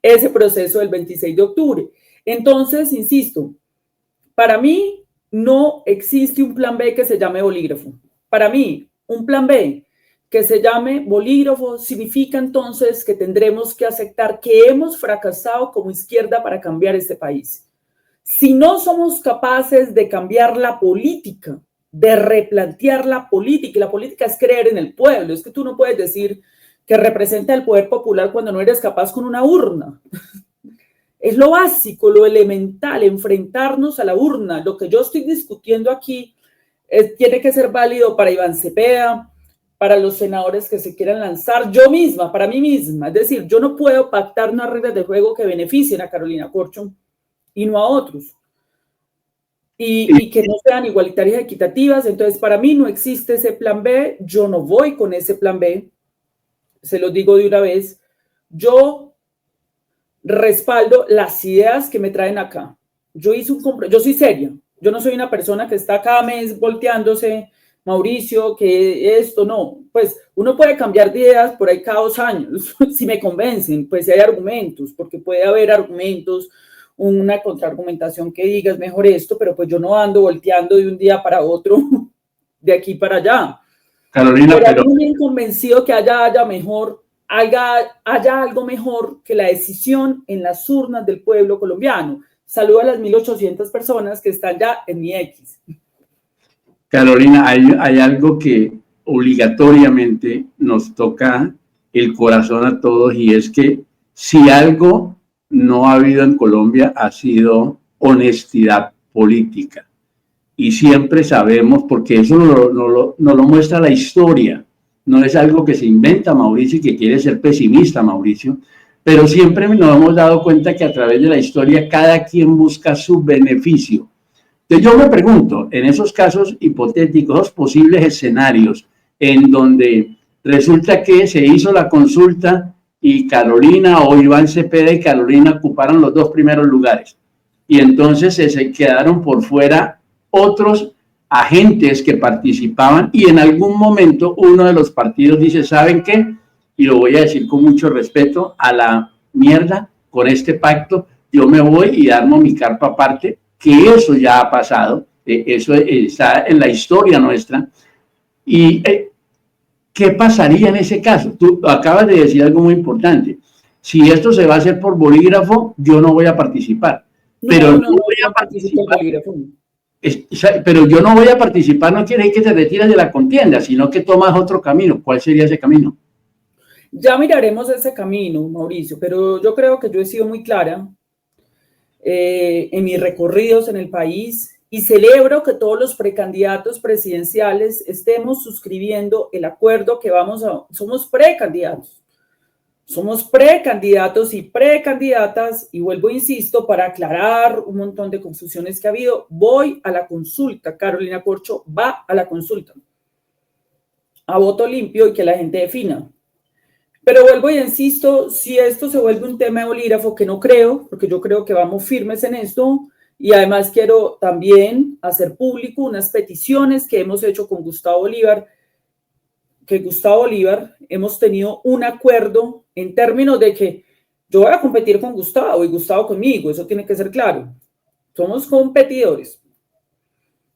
ese proceso del 26 de octubre. Entonces, insisto, para mí no existe un plan B que se llame bolígrafo. Para mí, un plan B que se llame bolígrafo significa entonces que tendremos que aceptar que hemos fracasado como izquierda para cambiar este país. Si no somos capaces de cambiar la política, de replantear la política, y la política es creer en el pueblo, es que tú no puedes decir que representa el poder popular cuando no eres capaz con una urna. Es lo básico, lo elemental, enfrentarnos a la urna. Lo que yo estoy discutiendo aquí tiene que ser válido para Iván Cepeda, para los senadores que se quieran lanzar, yo misma, para mí misma. Es decir, yo no puedo pactar unas reglas de juego que beneficien a Carolina Corcho y no a otros. Y que no sean igualitarias y equitativas. Entonces, para mí no existe ese plan B. Yo no voy con ese plan B. Se los digo de una vez. Yo respaldo las ideas que me traen acá. Yo soy seria. Yo no soy una persona que está cada mes volteándose, Mauricio, que esto no. Pues uno puede cambiar de ideas por ahí cada 2 años, si me convencen, pues si hay argumentos, porque puede haber argumentos, una contraargumentación que diga es mejor esto, pero pues yo no ando volteando de un día para otro, de aquí para allá. Carolina, pero a mí me han convencido que haya mejor haya algo mejor que la decisión en las urnas del pueblo colombiano. Saludo a las 1.800 personas que están ya en mi X. Carolina, hay algo que obligatoriamente nos toca el corazón a todos, y es que si algo no ha habido en Colombia ha sido honestidad política. Y siempre sabemos, porque eso nos lo muestra la historia, no es algo que se inventa Mauricio y que quiere ser pesimista Mauricio, pero siempre nos hemos dado cuenta que a través de la historia cada quien busca su beneficio. Entonces yo me pregunto, en esos casos hipotéticos, los posibles escenarios en donde resulta que se hizo la consulta y Carolina o Iván Cepeda y Carolina ocuparon los 2 primeros lugares, y entonces se quedaron por fuera otros agentes que participaban, y en algún momento uno de los partidos dice, ¿saben qué? Y lo voy a decir con mucho respeto, a la mierda con este pacto, yo me voy y armo mi carpa aparte, que eso ya ha pasado, eso está en la historia nuestra. Y ¿qué pasaría en ese caso? Tú acabas de decir algo muy importante. Si esto se va a hacer por bolígrafo, yo no voy a participar. Pero no voy a participar. Pero yo no voy a participar, no quiere decir que te retires de la contienda, sino que tomas otro camino. ¿Cuál sería ese camino? Ya miraremos ese camino, Mauricio, pero yo creo que yo he sido muy clara en mis recorridos en el país, y celebro que todos los precandidatos presidenciales estemos suscribiendo el acuerdo que somos precandidatos y precandidatas, y vuelvo, insisto, para aclarar un montón de confusiones que ha habido. Voy a la consulta, Carolina Corcho va a la consulta, a voto limpio y que la gente defina. Pero vuelvo y insisto, si esto se vuelve un tema de bolígrafo, que no creo, porque yo creo que vamos firmes en esto, y además quiero también hacer público unas peticiones que hemos hecho con Gustavo Bolívar, hemos tenido un acuerdo en términos de que yo voy a competir con Gustavo y Gustavo conmigo, eso tiene que ser claro. Somos competidores.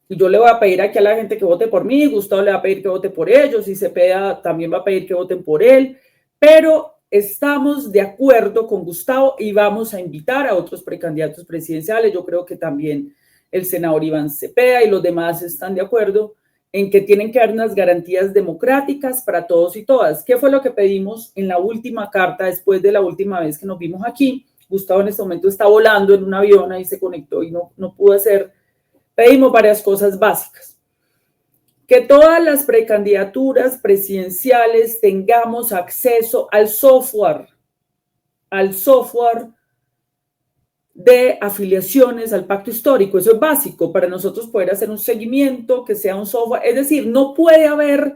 Y yo le voy a pedir aquí a la gente que vote por mí, Gustavo le va a pedir que vote por ellos, y Cepeda también va a pedir que voten por él, pero estamos de acuerdo con Gustavo y vamos a invitar a otros precandidatos presidenciales. Yo creo que también el senador Iván Cepeda y los demás están de acuerdo en que tienen que haber unas garantías democráticas para todos y todas. ¿Qué fue lo que pedimos en la última carta después de la última vez que nos vimos aquí? Gustavo en este momento está volando en un avión, ahí se conectó y no pudo hacer. Pedimos varias cosas básicas. Que todas las precandidaturas presidenciales tengamos acceso al software de afiliaciones al pacto histórico. Eso es básico para nosotros poder hacer un seguimiento, que sea un software. Es decir, no puede haber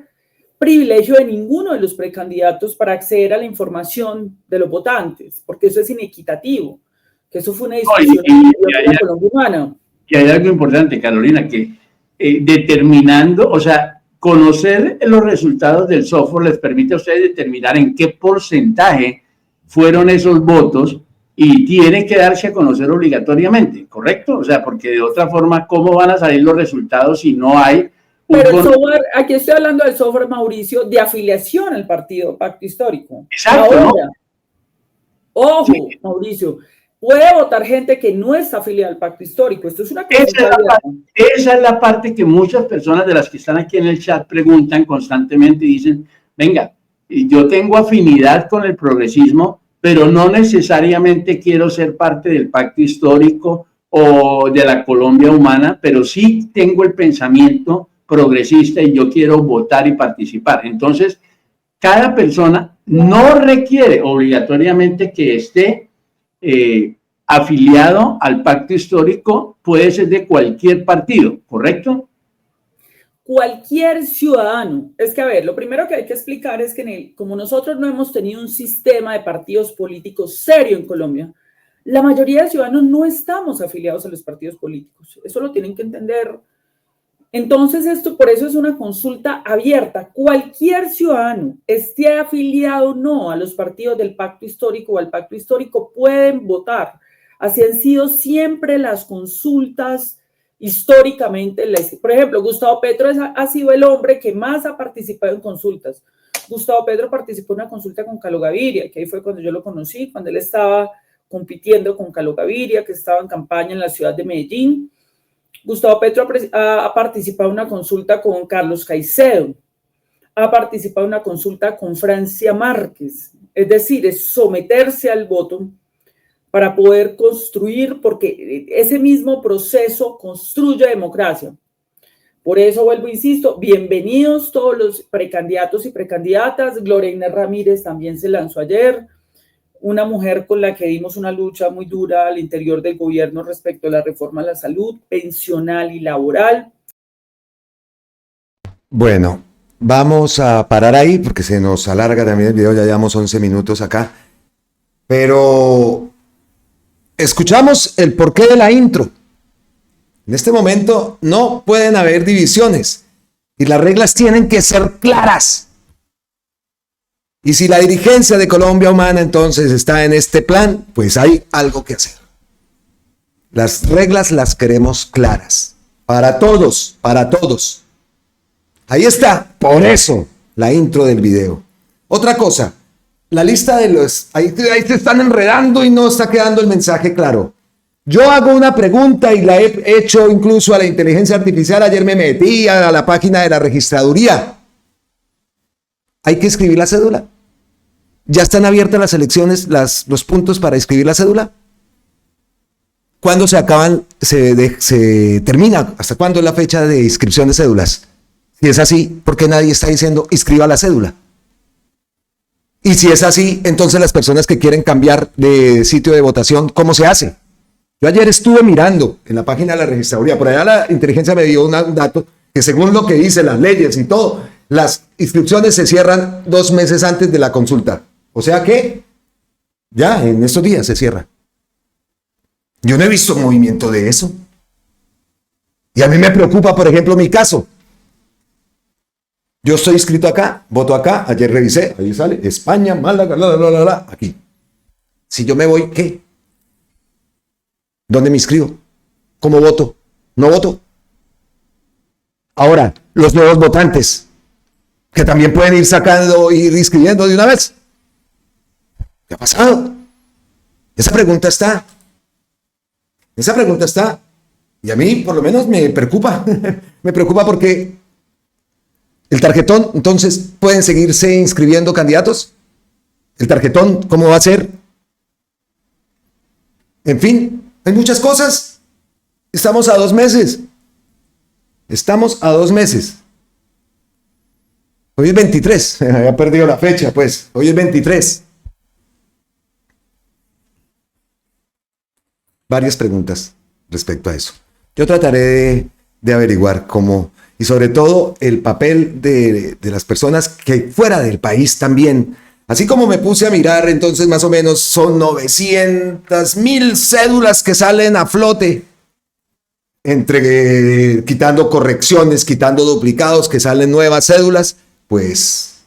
privilegio de ninguno de los precandidatos para acceder a la información de los votantes, porque eso es inequitativo, que eso fue una discusión en la Colombia humana. Y hay algo importante, Carolina, que determinando, o sea, conocer los resultados del software les permite a ustedes determinar en qué porcentaje fueron esos votos, y tiene que darse a conocer obligatoriamente, ¿correcto? O sea, porque de otra forma, ¿cómo van a salir los resultados si no hay un... Pero el software, aquí estoy hablando del software, Mauricio, de afiliación al partido Pacto Histórico. Exacto. Ahora, ¿no? Ojo, sí. Mauricio, puede votar gente que no está afiliada al Pacto Histórico. Esto es una cosa. Esa es la parte que muchas personas de las que están aquí en el chat preguntan constantemente y dicen, venga, yo tengo afinidad con el progresismo, pero no necesariamente quiero ser parte del Pacto Histórico o de la Colombia humana, pero sí tengo el pensamiento progresista y yo quiero votar y participar. Entonces, cada persona no requiere obligatoriamente que esté afiliado al Pacto Histórico, puede ser de cualquier partido, ¿correcto? Cualquier ciudadano. Es que, a ver, lo primero que hay que explicar es que como nosotros no hemos tenido un sistema de partidos políticos serio en Colombia, la mayoría de ciudadanos no estamos afiliados a los partidos políticos. Eso lo tienen que entender. Entonces, por eso es una consulta abierta. Cualquier ciudadano, esté afiliado o no a los partidos del Pacto Histórico o al Pacto Histórico, pueden votar. Así han sido siempre las consultas históricamente. Por ejemplo, Gustavo Petro ha sido el hombre que más ha participado en consultas. Gustavo Petro participó en una consulta con Calo Gaviria, que ahí fue cuando yo lo conocí, cuando él estaba compitiendo con Calo Gaviria, que estaba en campaña en la ciudad de Medellín. Gustavo Petro ha participado en una consulta con Carlos Caicedo, ha participado en una consulta con Francia Márquez, es decir, es someterse al voto para poder construir, porque ese mismo proceso construye democracia. Por eso vuelvo, insisto, bienvenidos todos los precandidatos y precandidatas. Gloria Inés Ramírez también se lanzó ayer, una mujer con la que dimos una lucha muy dura al interior del gobierno respecto a la reforma a la salud, pensional y laboral. Bueno, vamos a parar ahí porque se nos alarga también el video, ya llevamos 11 minutos acá. Pero escuchamos el porqué de la intro. En este momento no pueden haber divisiones y las reglas tienen que ser claras. Y si la dirigencia de Colombia Humana entonces está en este plan, pues hay algo que hacer. Las reglas las queremos claras. Para todos, para todos. Ahí está, por eso, la intro del video. Otra cosa, la lista de los... Ahí se están enredando y no está quedando el mensaje claro. Yo hago una pregunta y la he hecho incluso a la inteligencia artificial. Ayer me metí a la página de la registraduría. Hay que escribir la cédula. ¿Ya están abiertas las elecciones, los puntos para escribir la cédula? ¿Cuándo se acaban, se termina? ¿Hasta cuándo es la fecha de inscripción de cédulas? Si es así, ¿por qué nadie está diciendo inscriba la cédula? Y si es así, entonces las personas que quieren cambiar de sitio de votación, ¿cómo se hace? Yo ayer estuve mirando en la página de la registraduría, por allá la inteligencia me dio un dato que según lo que dicen las leyes y todo, las inscripciones se cierran 2 meses antes de la consulta. O sea que ya en estos días se cierra. Yo no he visto movimiento de eso. Y a mí me preocupa, por ejemplo, mi caso. Yo estoy inscrito acá, voto acá, ayer revisé, ahí sale, España, Málaga, aquí. Si yo me voy, ¿qué? ¿Dónde me inscribo? ¿Cómo voto? ¿No voto? Ahora, los nuevos votantes, que también pueden ir sacando, ir inscribiendo de una vez. ¿Qué ha pasado? Esa pregunta está. Esa pregunta está. Y a mí, por lo menos, me preocupa. Me preocupa porque el tarjetón, entonces, ¿pueden seguirse inscribiendo candidatos? ¿El tarjetón cómo va a ser? En fin, hay muchas cosas. Estamos a 2 meses. Estamos a 2 meses. Hoy es 23. Había perdido la fecha, pues. Hoy es 23. Varias preguntas respecto a eso. Yo trataré de averiguar cómo, y sobre todo el papel de las personas que fuera del país también. Así como me puse a mirar, entonces más o menos son 900,000 cédulas que salen a flote, entre quitando correcciones, quitando duplicados, que salen nuevas cédulas, pues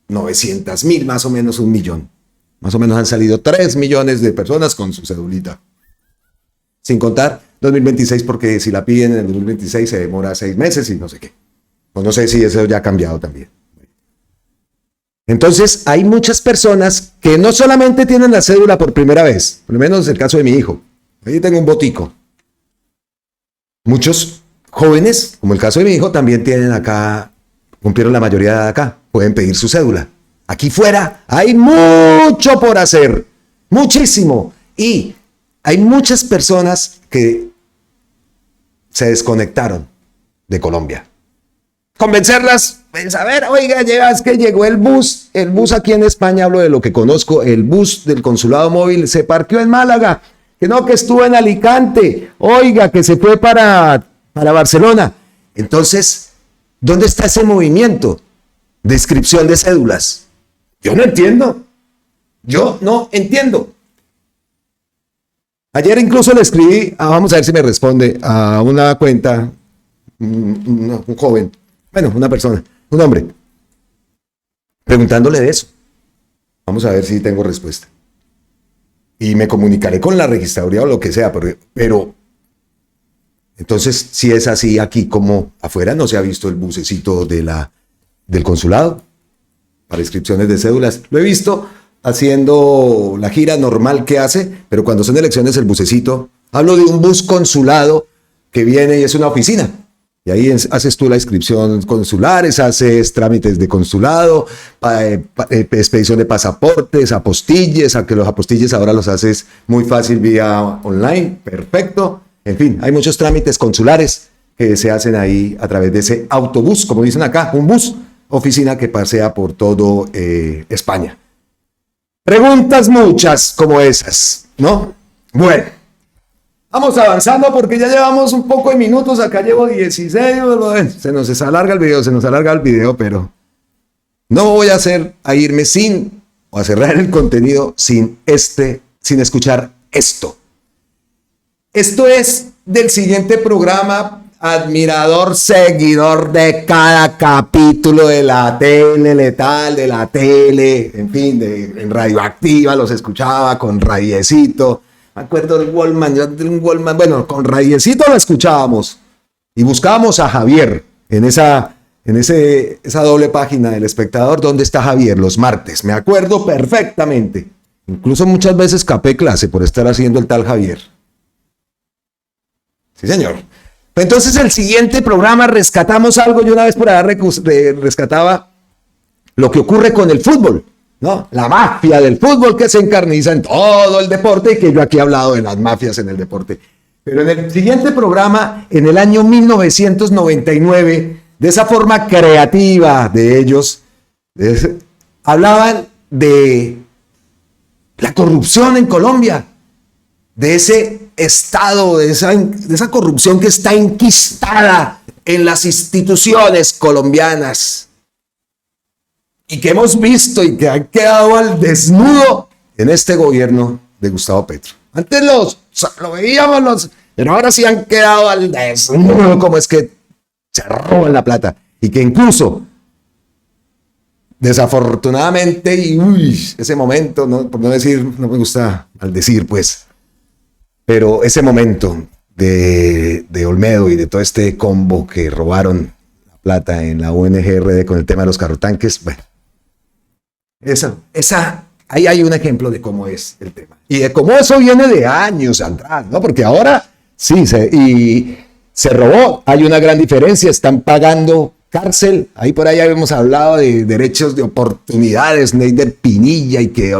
900,000, más o menos 1 millón. Más o menos han salido 3 millones de personas con su cedulita. Sin contar 2026, porque si la piden en el 2026 se demora 6 meses y no sé qué. Pues no sé si eso ya ha cambiado también. Entonces, hay muchas personas que no solamente tienen la cédula por primera vez, por lo menos el caso de mi hijo. Ahí tengo un botico. Muchos jóvenes, como el caso de mi hijo, también tienen acá, cumplieron la mayoría de edad acá, pueden pedir su cédula. Aquí fuera hay mucho por hacer, muchísimo. Y hay muchas personas que se desconectaron de Colombia. Convencerlas, pues a ver, oiga, es que llegó el bus aquí en España, hablo de lo que conozco, el bus del consulado móvil se parqueó en Málaga, que no, que estuvo en Alicante, oiga, que se fue para Barcelona. Entonces, ¿dónde está ese movimiento de inscripción de cédulas? Yo no entiendo. Ayer incluso le escribí, vamos a ver si me responde, a una cuenta, un joven, bueno, una persona, un hombre, preguntándole de eso. Vamos a ver si tengo respuesta. Y me comunicaré con la registraduría o lo que sea, pero entonces, si es así aquí como afuera, no se ha visto el bucecito del consulado. para inscripciones de cédulas. Lo he visto haciendo la gira normal que hace, pero cuando son elecciones el bucecito, hablo de un bus consulado que viene y es una oficina. Y ahí haces tú la inscripción consulares, haces trámites de consulado, expedición de pasaportes, apostilles, a que los apostilles ahora los haces muy fácil vía online, perfecto. En fin, hay muchos trámites consulares que se hacen ahí a través de ese autobús, como dicen acá, un bus, oficina que pasea por todo España. Preguntas muchas como esas, ¿no? Bueno, vamos avanzando porque ya llevamos un poco de minutos, acá llevo 16, se nos alarga el video, pero no voy a irme a cerrar el contenido sin escuchar esto. Esto es del siguiente programa, admirador, seguidor de cada capítulo de la tele letal, de la tele, en fin, en Radioactiva los escuchaba con Radiecito. Me acuerdo del Wallman, bueno, con Radiecito lo escuchábamos y buscábamos a Javier en esa doble página del Espectador. ¿Dónde está Javier? Los martes, me acuerdo perfectamente. Incluso muchas veces capé clase por estar haciendo el tal Javier. Sí, señor. Entonces, el siguiente programa rescatamos algo. Yo una vez por allá rescataba lo que ocurre con el fútbol, ¿no? La mafia del fútbol que se encarniza en todo el deporte, y que yo aquí he hablado de las mafias en el deporte. Pero en el siguiente programa, en el año 1999, de esa forma creativa de ellos, hablaban de la corrupción en Colombia, de ese Estado, de esa corrupción que está enquistada en las instituciones colombianas y que hemos visto y que han quedado al desnudo en este gobierno de Gustavo Petro. Antes lo veíamos, pero ahora sí han quedado al desnudo, como es que se roban la plata y que incluso desafortunadamente, ese momento, ¿no? Por no decir, no me gusta maldecir, pues, pero ese momento de Olmedo y de todo este combo que robaron la plata en la UNGRD con el tema de los carrotanques, bueno, ahí hay un ejemplo de cómo es el tema. Y de cómo eso viene de años atrás, ¿no? Porque ahora sí, se robó, hay una gran diferencia, están pagando cárcel, ahí por ahí habíamos hablado de derechos de oportunidades, Neider Pinilla, y que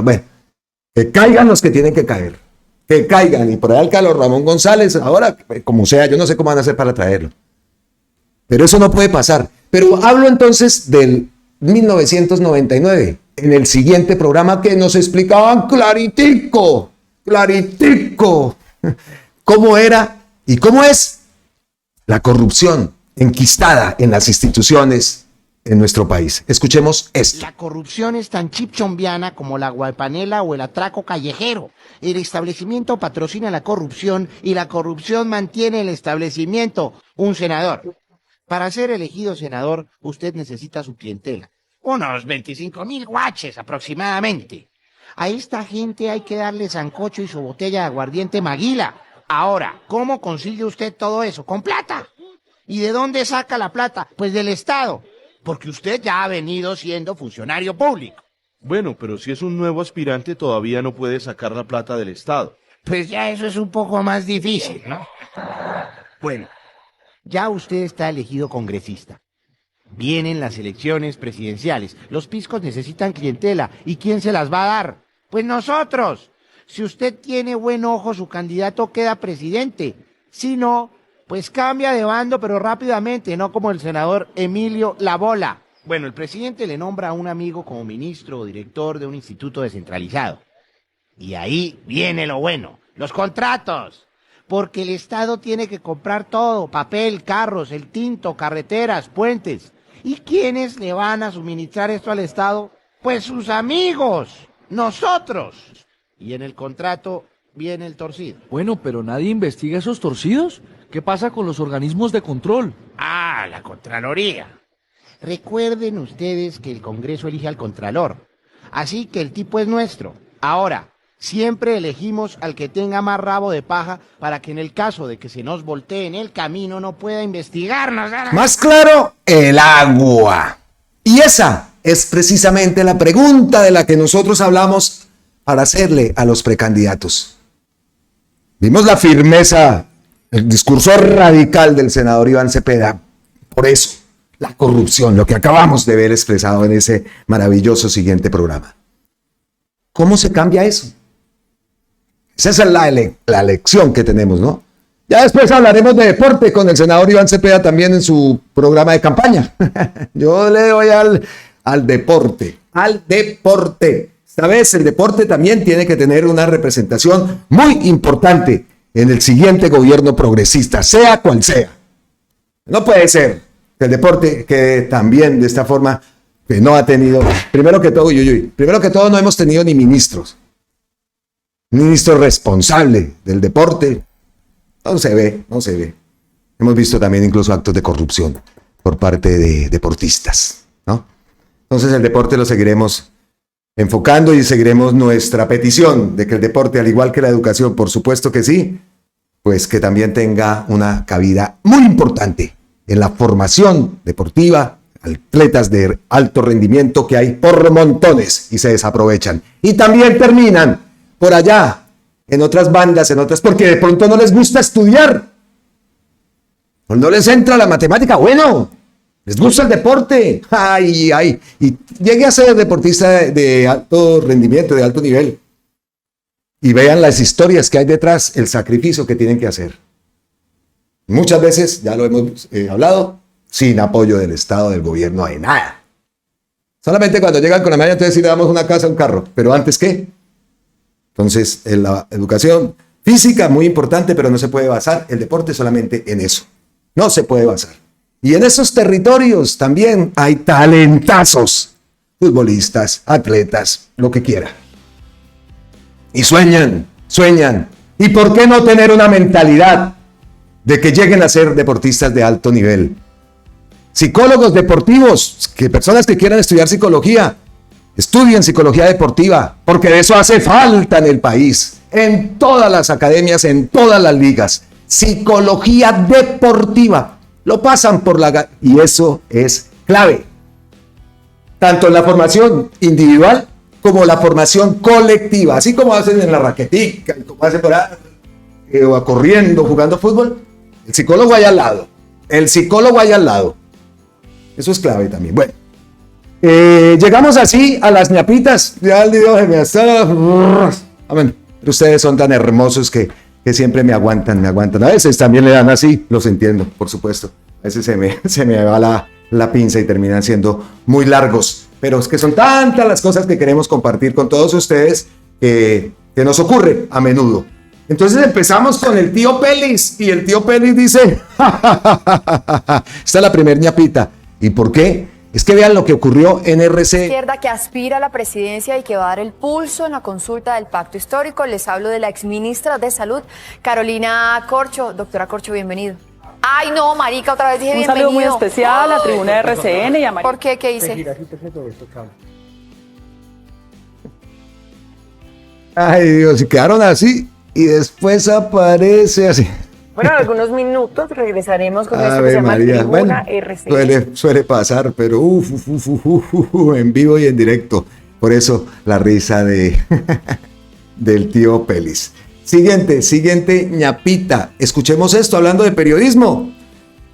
caigan los que tienen que caer. Que caigan, y por ahí el Carlos Ramón González, ahora, como sea, yo no sé cómo van a hacer para traerlo. Pero eso no puede pasar. Pero hablo entonces del 1999, en el siguiente programa que nos explicaban claritico, cómo era y cómo es la corrupción enquistada en las instituciones en nuestro país. Escuchemos esto. La corrupción es tan chipchombiana como la guaypanela o el atraco callejero. El establecimiento patrocina la corrupción y la corrupción mantiene el establecimiento. Un senador. Para ser elegido senador, usted necesita su clientela. Unos 25,000 guaches aproximadamente. A esta gente hay que darle sancocho y su botella de aguardiente Maguila. Ahora, ¿cómo consigue usted todo eso? Con plata. ¿Y de dónde saca la plata? Pues del Estado. Porque usted ya ha venido siendo funcionario público. Bueno, pero si es un nuevo aspirante todavía no puede sacar la plata del Estado. Pues ya eso es un poco más difícil, ¿no? Bueno, ya usted está elegido congresista. Vienen las elecciones presidenciales. Los piscos necesitan clientela. ¿Y quién se las va a dar? Pues nosotros. Si usted tiene buen ojo, su candidato queda presidente. Si no, pues cambia de bando, pero rápidamente, no como el senador Emilio Labola. Bueno, el presidente le nombra a un amigo como ministro o director de un instituto descentralizado. Y ahí viene lo bueno, los contratos. Porque el Estado tiene que comprar todo, papel, carros, el tinto, carreteras, puentes. ¿Y quiénes le van a suministrar esto al Estado? Pues sus amigos, nosotros. Y en el contrato viene el torcido. Bueno, pero nadie investiga esos torcidos. ¿Qué pasa con los organismos de control? Ah, la Contraloría. Recuerden ustedes que el Congreso elige al Contralor. Así que el tipo es nuestro. Ahora, siempre elegimos al que tenga más rabo de paja para que en el caso de que se nos voltee en el camino no pueda investigarnos. Más claro, el agua. Y esa es precisamente la pregunta de la que nosotros hablamos para hacerle a los precandidatos. Vimos la firmeza, el discurso radical del senador Iván Cepeda. Por eso, la corrupción, lo que acabamos de ver expresado en ese maravilloso siguiente programa. ¿Cómo se cambia eso? Esa es la lección que tenemos, ¿no? Ya después hablaremos de deporte con el senador Iván Cepeda también en su programa de campaña. Yo le doy al deporte, Esta vez el deporte también tiene que tener una representación muy importante en el siguiente gobierno progresista, sea cual sea. No puede ser que el deporte quede también de esta forma, que no ha tenido, primero que todo no hemos tenido ni ministros. Ministro responsable del deporte, no se ve. Hemos visto también incluso actos de corrupción por parte de deportistas, ¿no? Entonces el deporte lo seguiremos enfocando y seguiremos nuestra petición de que el deporte, al igual que la educación, por supuesto que sí, pues que también tenga una cabida muy importante en la formación deportiva, atletas de alto rendimiento que hay por montones y se desaprovechan. Y también terminan por allá, en otras bandas, porque de pronto no les gusta estudiar, o no les entra la matemática, bueno, les gusta el deporte, y llegue a ser deportista de alto rendimiento, de alto nivel, y vean las historias que hay detrás, el sacrificio que tienen que hacer. Muchas veces, ya lo hemos hablado, sin apoyo del Estado, del gobierno, de nada. Solamente cuando llegan con la medalla, entonces sí le damos una casa, un carro, pero antes, ¿qué? Entonces, en la educación física, muy importante, pero no se puede basar el deporte solamente en eso. No se puede basar. Y en esos territorios también hay talentazos, futbolistas, atletas, lo que quiera. Y sueñan. ¿Y por qué no tener una mentalidad de que lleguen a ser deportistas de alto nivel? Psicólogos deportivos, personas que quieran estudiar psicología, estudien psicología deportiva, porque de eso hace falta en el país, en todas las academias, en todas las ligas. Psicología deportiva, lo pasan por y eso es clave, tanto en la formación individual como la formación colectiva, así como hacen en la raquetica, como hacen por ahí, corriendo, jugando fútbol, el psicólogo ahí al lado, eso es clave también. Bueno, llegamos así a las ñapitas, ya el video se me está, amén. Ustedes son tan hermosos que siempre me aguantan, a veces también le dan así, los entiendo, por supuesto, a veces se me va la pinza y terminan siendo muy largos, pero es que son tantas las cosas que queremos compartir con todos ustedes que nos ocurre a menudo. Entonces empezamos con el tío Pelis, y el tío Pelis dice, esta es la primer ñapita. ¿Y por qué? Es que vean lo que ocurrió en RC. Izquierda que aspira a la presidencia y que va a dar el pulso en la consulta del pacto histórico. Les hablo de la exministra de Salud, Carolina Corcho. Doctora Corcho, bienvenido. Ay, no, marica, otra vez dije bienvenido. Un saludo muy especial a la tribuna de RCN y a María. ¿Por qué? ¿Qué hice? Ay, Dios, y quedaron así y después aparece así. Bueno, en algunos minutos regresaremos con esto que se llama Tribuna RCN. Suele pasar, pero en vivo y en directo. Por eso la risa del tío Pelis. Siguiente ñapita. Escuchemos esto hablando de periodismo.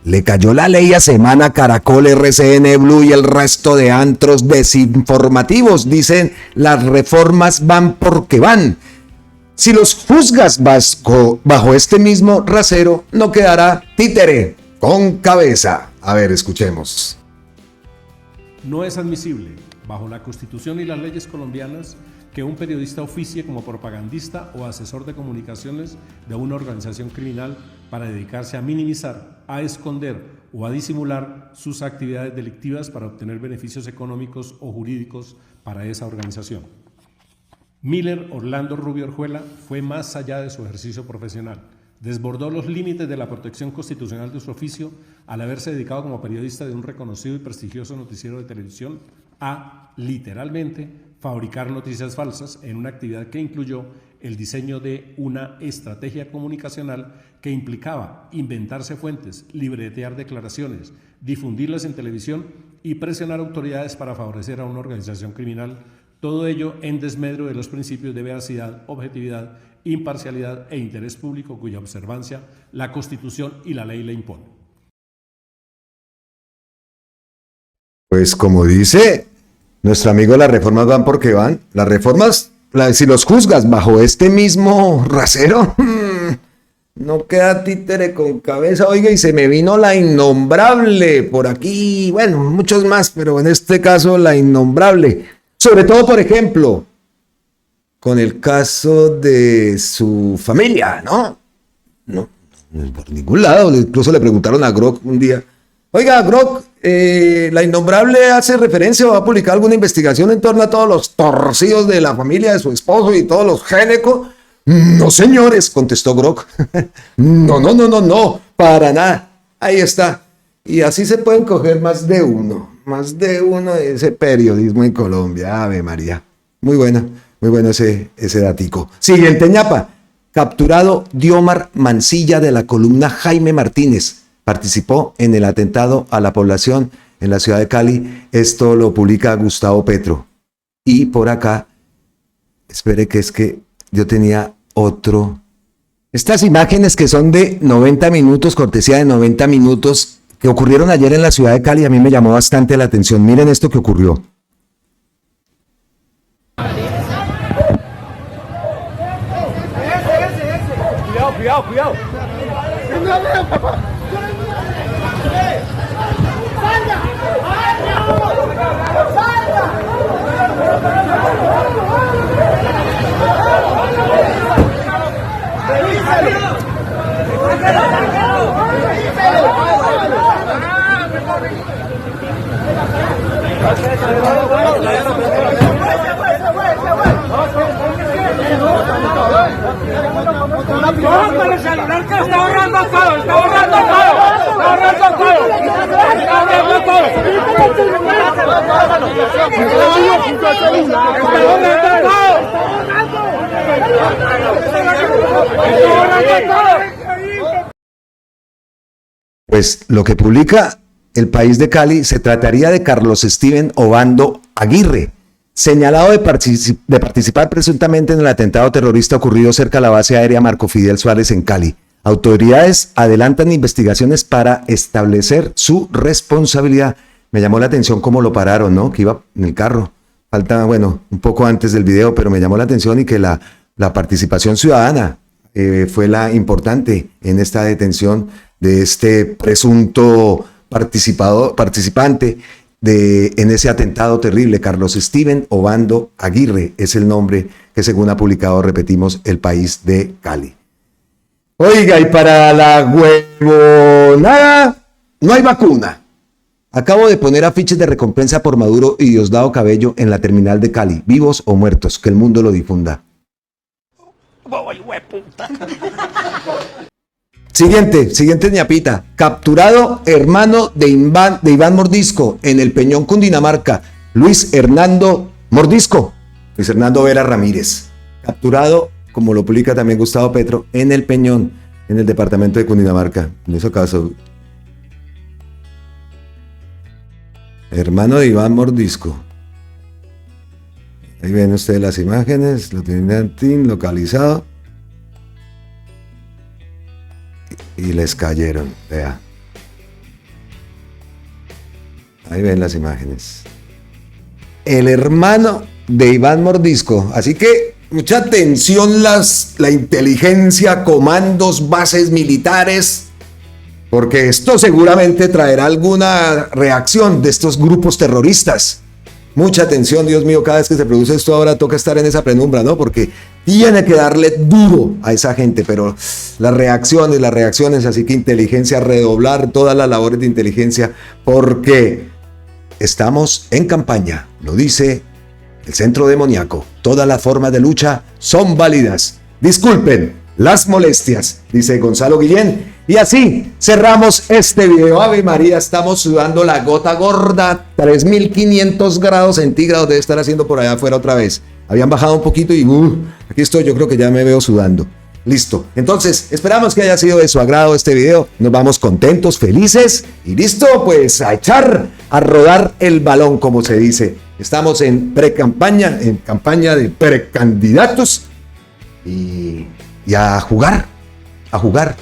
Le cayó la ley a Semana, Caracol, RCN, Blue y el resto de antros desinformativos. Dicen, las reformas van porque van. Si los juzgas bajo este mismo rasero, no quedará títere con cabeza. A ver, escuchemos. No es admisible, bajo la Constitución y las leyes colombianas, que un periodista oficie como propagandista o asesor de comunicaciones de una organización criminal para dedicarse a minimizar, a esconder o a disimular sus actividades delictivas para obtener beneficios económicos o jurídicos para esa organización. Miller Orlando Rubio Orjuela fue más allá de su ejercicio profesional. Desbordó los límites de la protección constitucional de su oficio al haberse dedicado como periodista de un reconocido y prestigioso noticiero de televisión a, literalmente, fabricar noticias falsas en una actividad que incluyó el diseño de una estrategia comunicacional que implicaba inventarse fuentes, libretear declaraciones, difundirlas en televisión y presionar autoridades para favorecer a una organización criminal, todo ello en desmedro de los principios de veracidad, objetividad, imparcialidad e interés público cuya observancia la Constitución y la ley le imponen. Pues como dice nuestro amigo, las reformas van porque van. Las reformas, si los juzgas bajo este mismo rasero, no queda títere con cabeza. Oiga, y se me vino la innombrable por aquí. Bueno, muchos más, pero en este caso la innombrable. Sobre todo, por ejemplo, con el caso de su familia, ¿no? No, por ningún lado. Incluso le preguntaron a Grok un día, oiga, Grok, la innombrable hace referencia o va a publicar alguna investigación en torno a todos los torcidos de la familia de su esposo y todos los génecos. No, señores, contestó Grok. No, para nada. Ahí está. Y así se pueden coger más de uno de ese periodismo en Colombia. Ave María. Muy bueno ese datico. Siguiente ñapa. Capturado Diomar Mancilla de la columna Jaime Martínez. Participó en el atentado a la población en la ciudad de Cali. Esto lo publica Gustavo Petro. Y por acá, espere que es que yo tenía otro. Estas imágenes que son de 90 minutos, cortesía de 90 minutos, que ocurrieron ayer en la ciudad de Cali, a mí me llamó bastante la atención. Miren esto que ocurrió. Cuidado. Con el celular que está borrando Pues lo que publica El País de Cali se trataría de Carlos Steven Obando Aguirre, señalado de participar presuntamente en el atentado terrorista ocurrido cerca de la base aérea Marco Fidel Suárez en Cali. Autoridades adelantan investigaciones para establecer su responsabilidad. Me llamó la atención cómo lo pararon, ¿no? Que iba en el carro. Falta, un poco antes del video, pero me llamó la atención y que la participación ciudadana fue la importante en esta detención de este presunto participante en ese atentado terrible. Carlos Steven Obando Aguirre es el nombre que, según ha publicado, repetimos, El País de Cali. Oiga, y para la huevonada no hay vacuna. Acabo de poner afiches de recompensa por Maduro y Diosdado Cabello en la terminal de Cali, vivos o muertos, que el mundo lo difunda. Siguiente ñapita. Capturado hermano de Iván Mordisco en el Peñón, Cundinamarca, Luis Hernando Mordisco, Luis Hernando Vera Ramírez. Capturado, como lo publica también Gustavo Petro, en el Peñón, en el departamento de Cundinamarca. En ese caso, hermano de Iván Mordisco. Ahí ven ustedes las imágenes, lo tienen localizado. Y les cayeron, vea. Ahí ven las imágenes. El hermano de Iván Mordisco. Así que mucha atención la inteligencia, comandos, bases militares, porque esto seguramente traerá alguna reacción de estos grupos terroristas. Mucha atención, Dios mío, cada vez que se produce esto ahora toca estar en esa penumbra, ¿no? Porque tiene que darle duro a esa gente, pero las reacciones, así que inteligencia, redoblar todas las labores de inteligencia, porque estamos en campaña, lo dice el Centro Demoníaco. Todas las formas de lucha son válidas. Disculpen las molestias, dice Gonzalo Guillén. Y así cerramos este video. Ave María, estamos sudando la gota gorda. 3.500 grados centígrados debe estar haciendo por allá afuera otra vez. Habían bajado un poquito y aquí estoy, yo creo que ya me veo sudando. Listo. Entonces, esperamos que haya sido de su agrado este video. Nos vamos contentos, felices y listo, pues a echar, a rodar el balón, como se dice. Estamos en pre-campaña, en campaña de precandidatos y a jugar,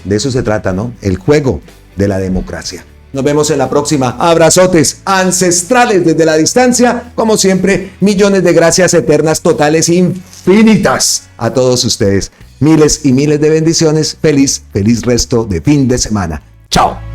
de eso se trata, ¿no? El juego de la democracia. Nos vemos en la próxima. Abrazotes ancestrales desde la distancia. Como siempre, millones de gracias eternas, totales, infinitas a todos ustedes. Miles y miles de bendiciones. Feliz resto de fin de semana. Chao.